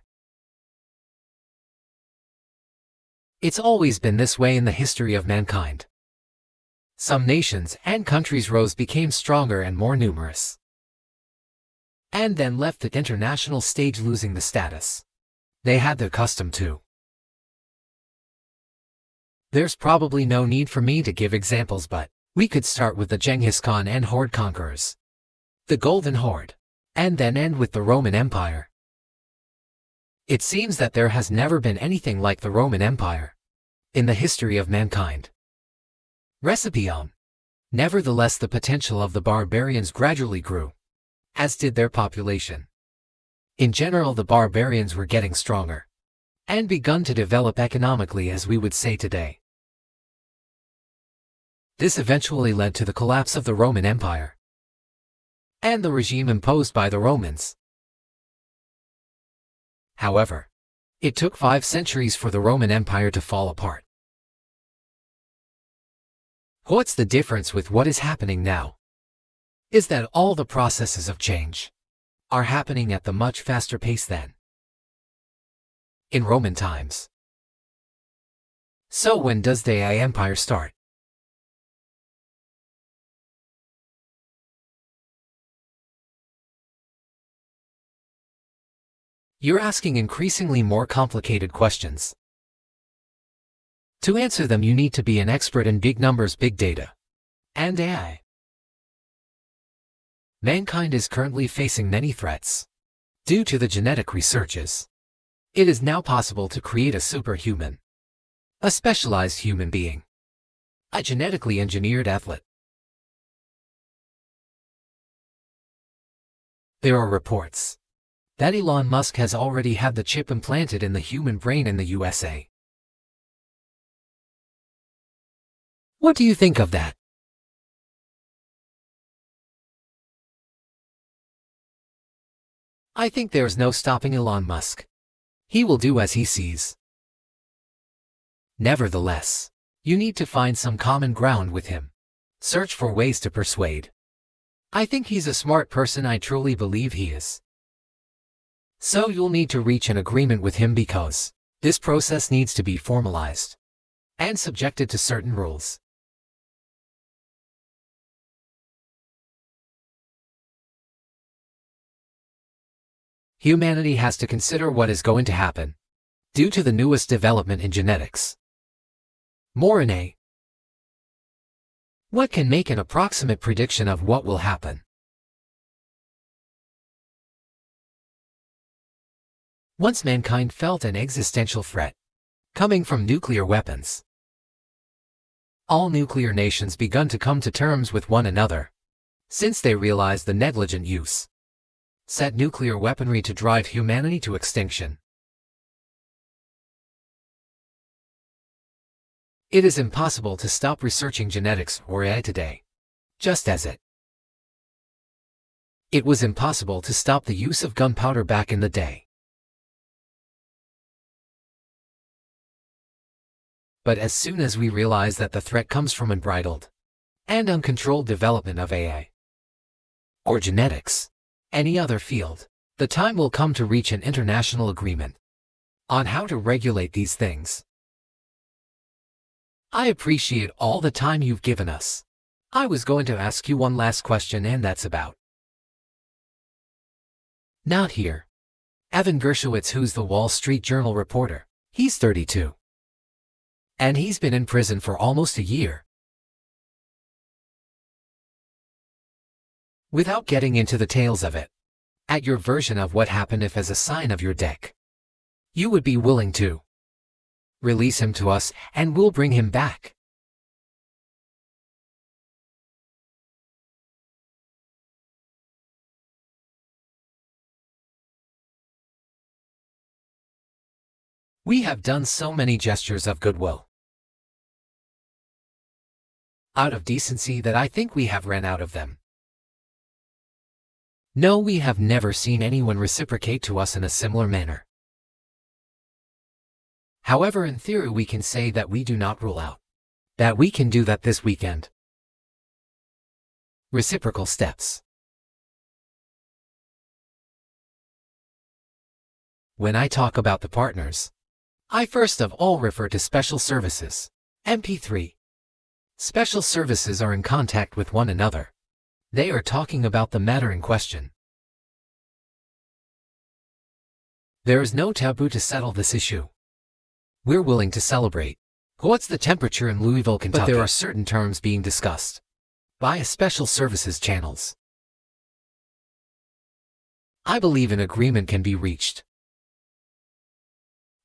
It's always been this way in the history of mankind. Some nations and countries rose, became stronger and more numerous, and then left the international stage, losing the status they had the custom to. There's probably no need for me to give examples, but we could start with the Genghis Khan and Horde conquerors, the Golden Horde, and then end with the Roman Empire. It seems that there has never been anything like the Roman Empire in the history of mankind. Recipe on. Nevertheless, the potential of the barbarians gradually grew, as did their population. In general, the barbarians were getting stronger and begun to develop economically, as we would say today. This eventually led to the collapse of the Roman Empire and the regime imposed by the Romans. However, it took 5 centuries for the Roman Empire to fall apart. What's the difference with what is happening now? Is that all the processes of change are happening at the much faster pace than in Roman times. So when does the empire start? You're asking increasingly more complicated questions. To answer them, you need to be an expert in big numbers, big data, and AI. Mankind is currently facing many threats. Due to the genetic researches, it is now possible to create a superhuman, a specialized human being, a genetically engineered athlete. There are reports that Elon Musk has already had the chip implanted in the human brain in the USA. What do you think of that? I think there's no stopping Elon Musk. He will do as he sees. Nevertheless, you need to find some common ground with him. Search for ways to persuade. I think he's a smart person, I truly believe he is. So you'll need to reach an agreement with him, because this process needs to be formalized and subjected to certain rules. Humanity has to consider what is going to happen due to the newest development in genetics. More in a What can make an approximate prediction of what will happen? Once mankind felt an existential threat coming from nuclear weapons, all nuclear nations begun to come to terms with one another, since they realized the negligent use set nuclear weaponry to drive humanity to extinction. It is impossible to stop researching genetics or AI today, just as it was impossible to stop the use of gunpowder back in the day. But as soon as we realize that the threat comes from unbridled and uncontrolled development of AI, or genetics, any other field, the time will come to reach an international agreement on how to regulate these things. I appreciate all the time you've given us. I was going to ask you one last question, and that's about not here. Evan Gershowitz, who's the Wall Street Journal reporter. He's 32. And he's been in prison for almost a year. Without getting into the tales of it, at your version of what happened, if as a sign of your deck, you would be willing to release him to us, and we'll bring him back. We have done so many gestures of goodwill out of decency that I think we have ran out of them. No, we have never seen anyone reciprocate to us in a similar manner. However, in theory we can say that we do not rule out that we can do that this weekend. Reciprocal steps. When I talk about the partners, I first of all refer to special services, MP3. Special services are in contact with one another. They are talking about the matter in question. There is no taboo to settle this issue. We're willing to celebrate. What's the temperature in Louisville, Kentucky? But there are certain terms being discussed by special services channels. I believe an agreement can be reached.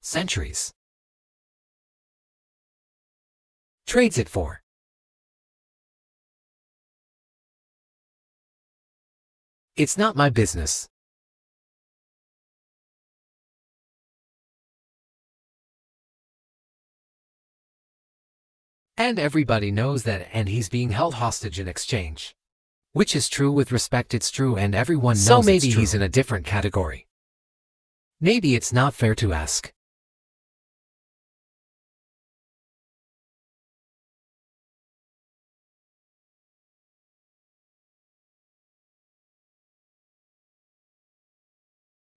Centuries trades it for. It's not my business. And everybody knows that, and he's being held hostage in exchange. Which is true with respect, it's true, and everyone knows it's true. So maybe he's in a different category. Maybe it's not fair to ask.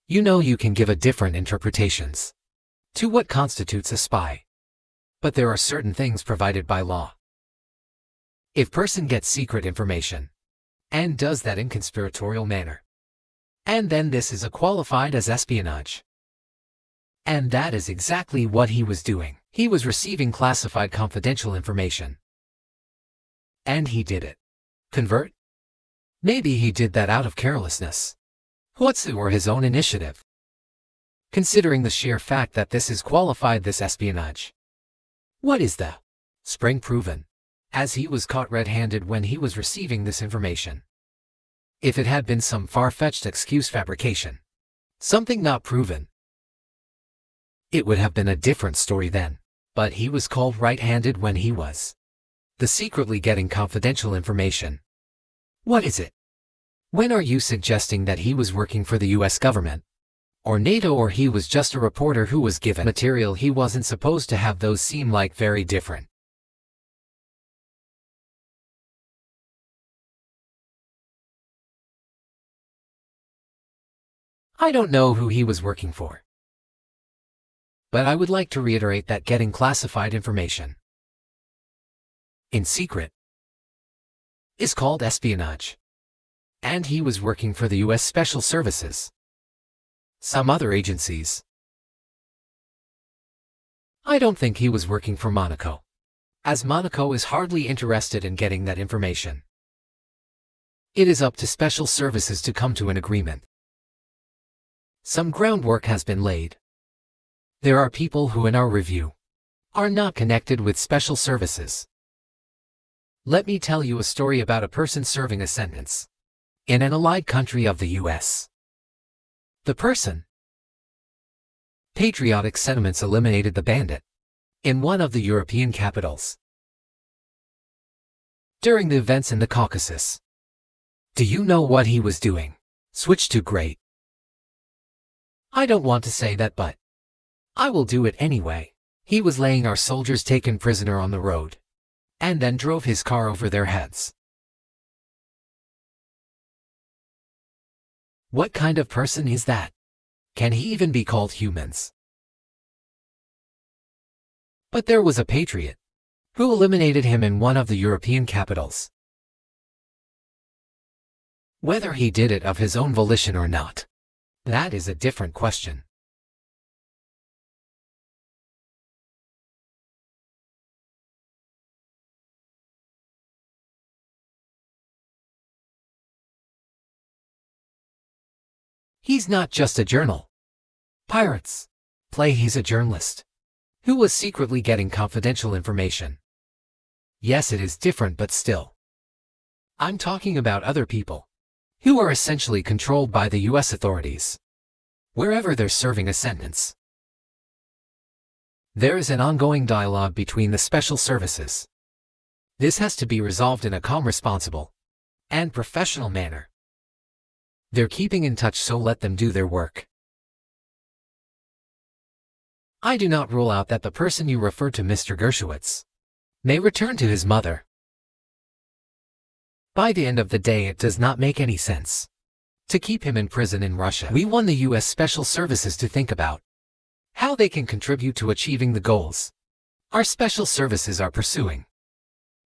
You know, you can give a different interpretations to what constitutes a spy. But there are certain things provided by law. If person gets secret information and does that in conspiratorial manner, and then this is qualified as espionage. And that is exactly what he was doing. He was receiving classified confidential information. And he did it. Convert? Maybe he did that out of carelessness. Or his own initiative. Considering the sheer fact that this is qualified this espionage. What is the spring proven? As he was caught red-handed when he was receiving this information. If it had been some far-fetched excuse fabrication, something not proven, it would have been a different story then. But he was called right-handed when he was secretly getting confidential information. What is it? When are you suggesting that he was working for the US government? Or NATO, or he was just a reporter who was given material he wasn't supposed to have? Those seem like very different. I don't know who he was working for. But I would like to reiterate that getting classified information in secret is called espionage. And he was working for the US Special Services. Some other agencies. I don't think he was working for Monaco. as Monaco is hardly interested in getting that information. It is up to special services to come to an agreement. Some groundwork has been laid. There are people who, in our review, are not connected with special services. Let me tell you a story about a person serving a sentence in an allied country of the US. The person, patriotic sentiments, eliminated the bandit in one of the European capitals during the events in the Caucasus. Do you know what he was doing? Switch to great. I don't want to say that, but I will do it anyway. He was laying our soldiers taken prisoner on the road, and then drove his car over their heads. What kind of person is that? Can he even be called humans? But there was a patriot who eliminated him in one of the European capitals. Whether he did it of his own volition or not, that is a different question. He's not just a journal. Pirates play he's a journalist who was secretly getting confidential information. Yes, it is different, but still. I'm talking about other people who are essentially controlled by the US authorities, wherever they're serving a sentence. There is an ongoing dialogue between the special services. This has to be resolved in a calm, responsible, and professional manner. They're keeping in touch, so let them do their work. I do not rule out that the person you refer to, Mr. Dershowitz, may return to his mother. By the end of the day, it does not make any sense to keep him in prison in Russia. We want the US Special Services to think about how they can contribute to achieving the goals our special services are pursuing.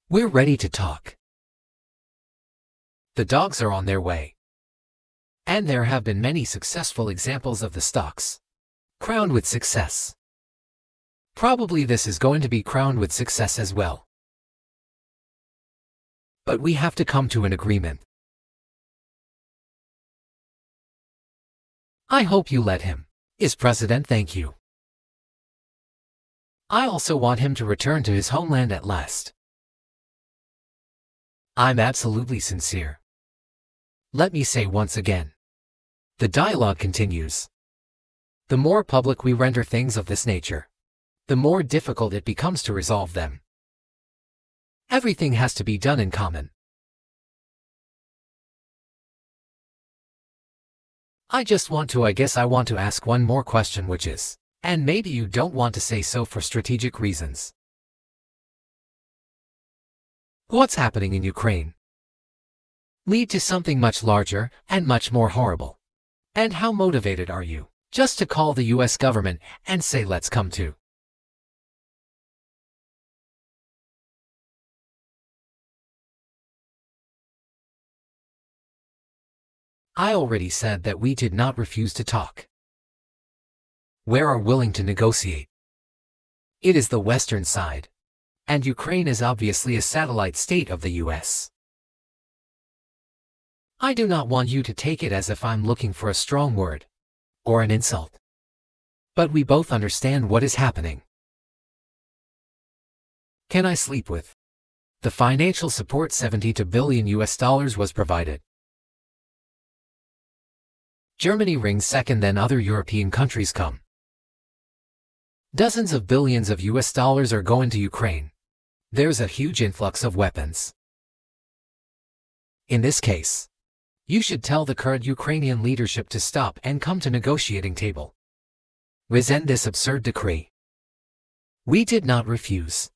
We're ready to talk. The dogs are on their way. And there have been many successful examples of the stocks crowned with success. Probably this is going to be crowned with success as well. But we have to come to an agreement. I hope you let him. Is President, thank you. I also want him to return to his homeland at last. I'm absolutely sincere. Let me say once again. The dialogue continues. The more public we render things of this nature, the more difficult it becomes to resolve them. Everything has to be done in common. I want to ask one more question, which is, and maybe you don't want to say so for strategic reasons. What's happening in Ukraine lead to something much larger and much more horrible. And how motivated are you just to call the US government and say, let's come to I already said that we did not refuse to talk. We are willing to negotiate. It is the Western side, and Ukraine is obviously a satellite state of the US. I do not want you to take it as if I'm looking for a strong word or an insult. But we both understand what is happening. Can I sleep with? The financial support $72 billion was provided. Germany rings second, then other European countries come. Dozens of billions of US dollars are going to Ukraine. There's a huge influx of weapons. In this case, you should tell the current Ukrainian leadership to stop and come to negotiating table. Rescind this absurd decree. We did not refuse.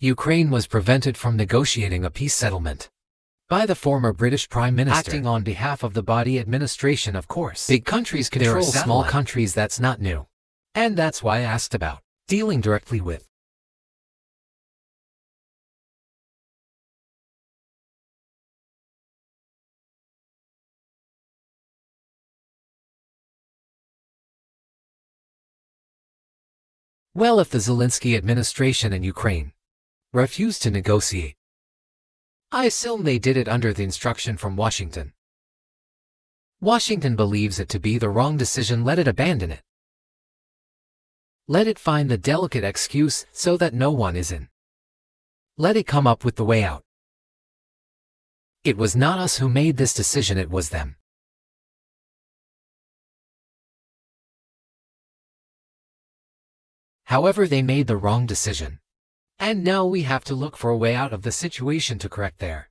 Ukraine was prevented from negotiating a peace settlement by the former British Prime Minister, acting on behalf of the body administration, of course. Big countries control small countries, that's not new. And that's why I asked about dealing directly with Well, if the Zelensky administration and Ukraine refused to negotiate, I assume they did it under the instruction from Washington. Washington believes it to be the wrong decision. Let it abandon it. Let it find the delicate excuse so that no one is in. Let it come up with the way out. It was not us who made this decision, it was them. However, they made the wrong decision. And now we have to look for a way out of the situation to correct their.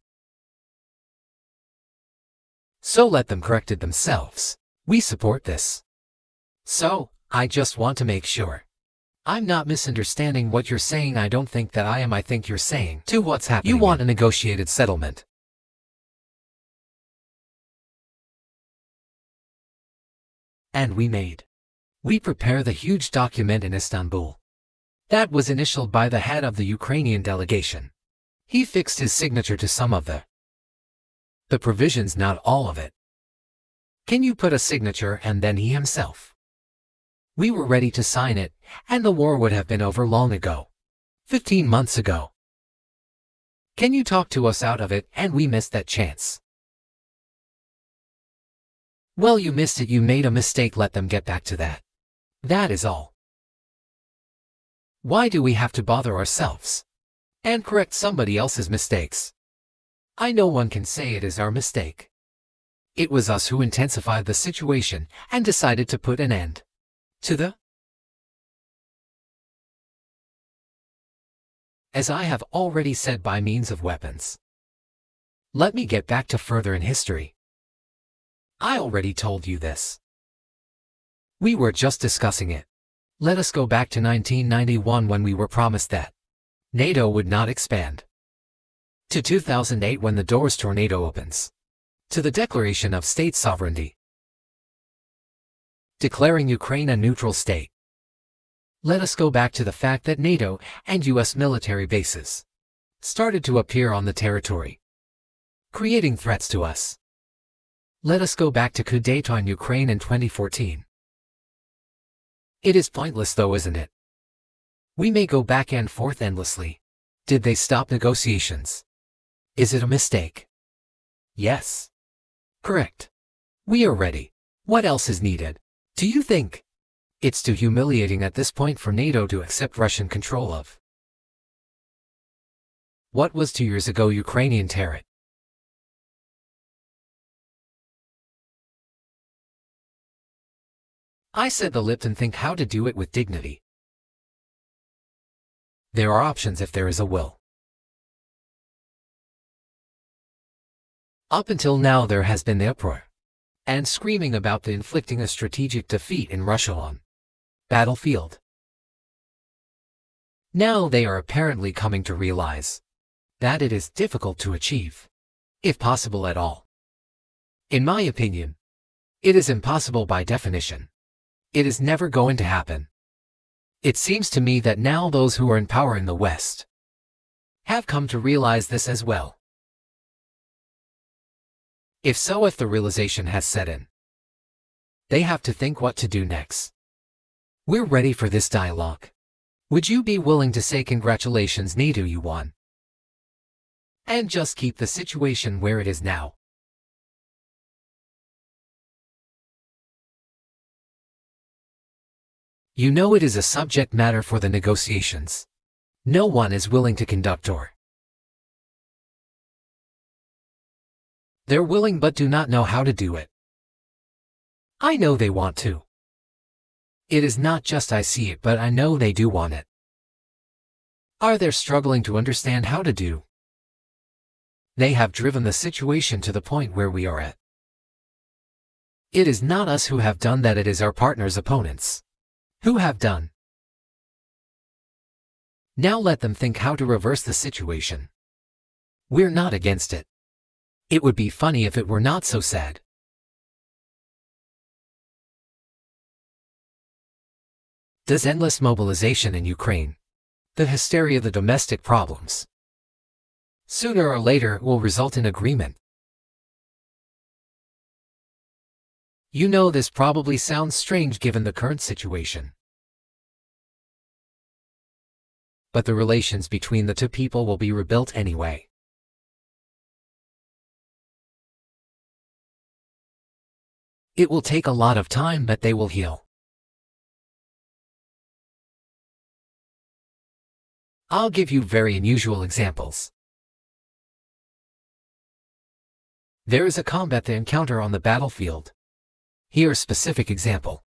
So let them correct it themselves. We support this. So, I just want to make sure I'm not misunderstanding what you're saying. I don't think that I am. I think you're saying to what's happening. You want a negotiated settlement. And we prepare the huge document in Istanbul. That was initialed by the head of the Ukrainian delegation. He fixed his signature to some of the provisions, not all of it. Can you put a signature and then he himself? We were ready to sign it, and the war would have been over long ago. 15 months ago. Can you talk to us out of it? And we missed that chance. Well, you missed it. You made a mistake. Let them get back to that. That is all. Why do we have to bother ourselves and correct somebody else's mistakes? I know one can say it is our mistake. It was us who intensified the situation and decided to put an end to the. As I have already said, by means of weapons. Let me get back to further in history. I already told you this. We were just discussing it. Let us go back to 1991 when we were promised that NATO would not expand. To 2008 when the doors tornado opens. To the declaration of state sovereignty. Declaring Ukraine a neutral state. Let us go back to the fact that NATO and US military bases started to appear on the territory, creating threats to us. Let us go back to coup d'etat in Ukraine in 2014. It is pointless though, isn't it? We may go back and forth endlessly. Did they stop negotiations? Is it a mistake? Yes. Correct. We are ready. What else is needed? Do you think? It's too humiliating at this point for NATO to accept Russian control of what was 2 years ago Ukrainian territory. I said the Lipton think how to do it with dignity. There are options if there is a will. Up until now there has been the uproar and screaming about the inflicting a strategic defeat in Russia on battlefield. Now they are apparently coming to realize that it is difficult to achieve, if possible at all. In my opinion, it is impossible by definition. It is never going to happen. It seems to me that now those who are in power in the West have come to realize this as well. If so, if the realization has set in, they have to think what to do next. We're ready for this dialogue. Would you be willing to say congratulations, NATO, you won? And just keep the situation where it is now. You know it is a subject matter for the negotiations. No one is willing to conduct or. They're willing but do not know how to do it. I know they want to. It is not just I see it, but I know they do want it. Are they struggling to understand how to do? They have driven the situation to the point where we are at. It is not us who have done that, it is our partners' opponents who have done. Now let them think how to reverse the situation. We're not against it. It would be funny if it were not so sad. Does endless mobilization in Ukraine, the hysteria, the domestic problems, sooner or later will result in agreement? You know this probably sounds strange given the current situation. but the relations between the two people will be rebuilt anyway. It will take a lot of time, but they will heal. I'll give you very unusual examples. There is a combat encounter on the battlefield. Here's a specific example.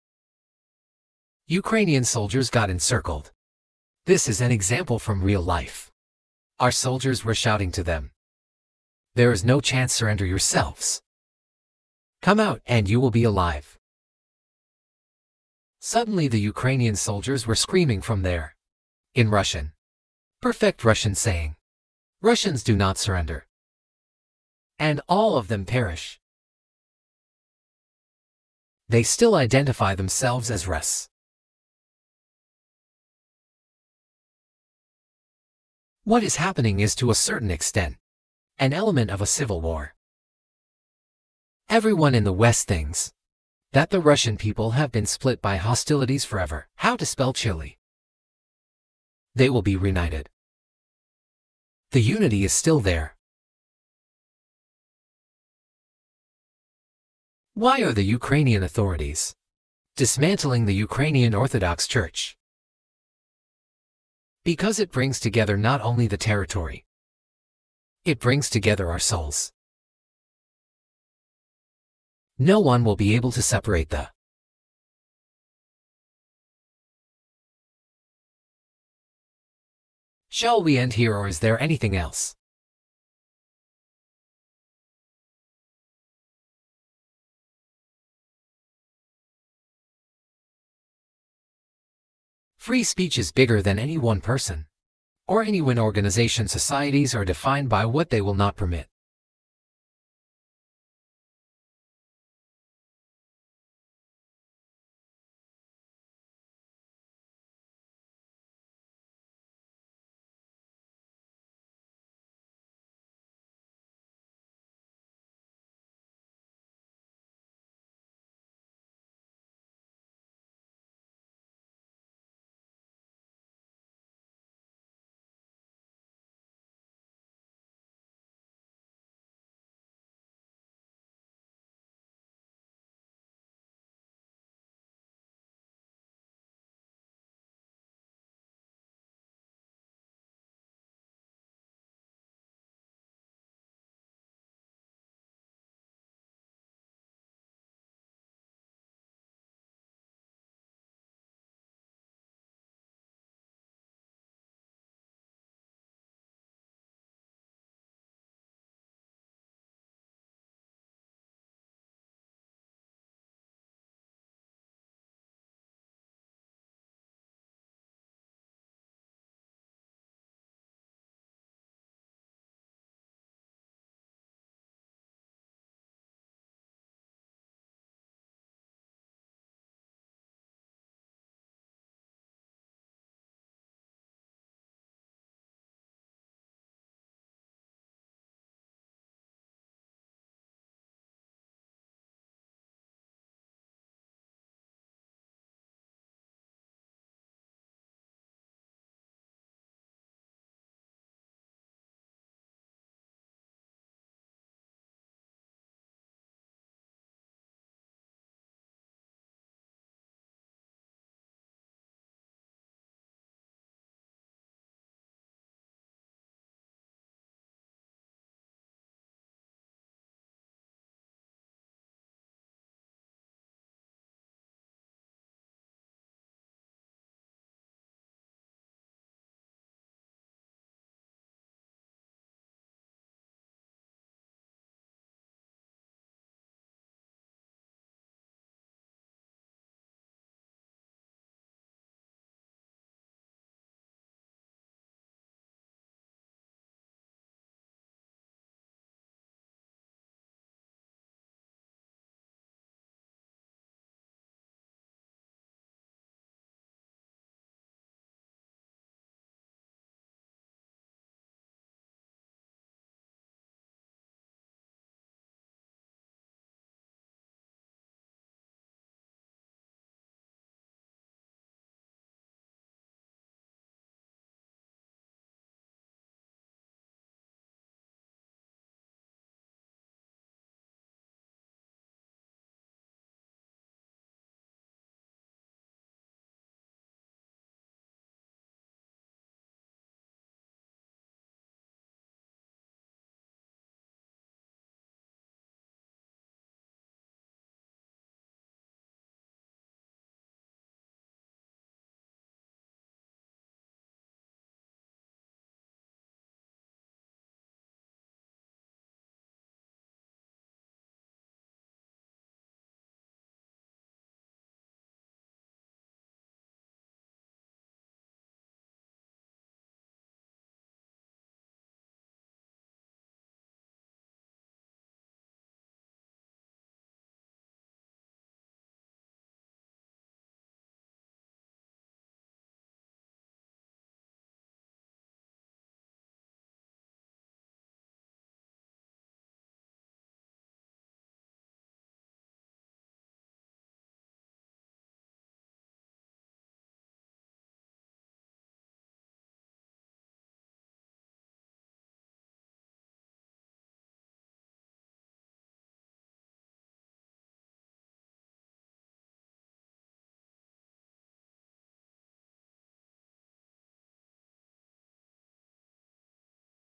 Ukrainian soldiers got encircled. This is an example from real life. Our soldiers were shouting to them, "There is no chance, surrender yourselves. Come out and you will be alive." Suddenly the Ukrainian soldiers were screaming from there, in Russian. Perfect Russian saying, "Russians do not surrender." And all of them perish. They still identify themselves as Rus. What is happening is, to a certain extent, an element of a civil war. Everyone in the West thinks that the Russian people have been split by hostilities forever. How to spell Chile? They will be reunited. The unity is still there. Why are the Ukrainian authorities dismantling the Ukrainian Orthodox Church? Because it brings together not only the territory, it brings together our souls. No one will be able to separate the Shall we end here, or is there anything else? Free speech is bigger than any one person or any one organization. Societies are defined by what they will not permit.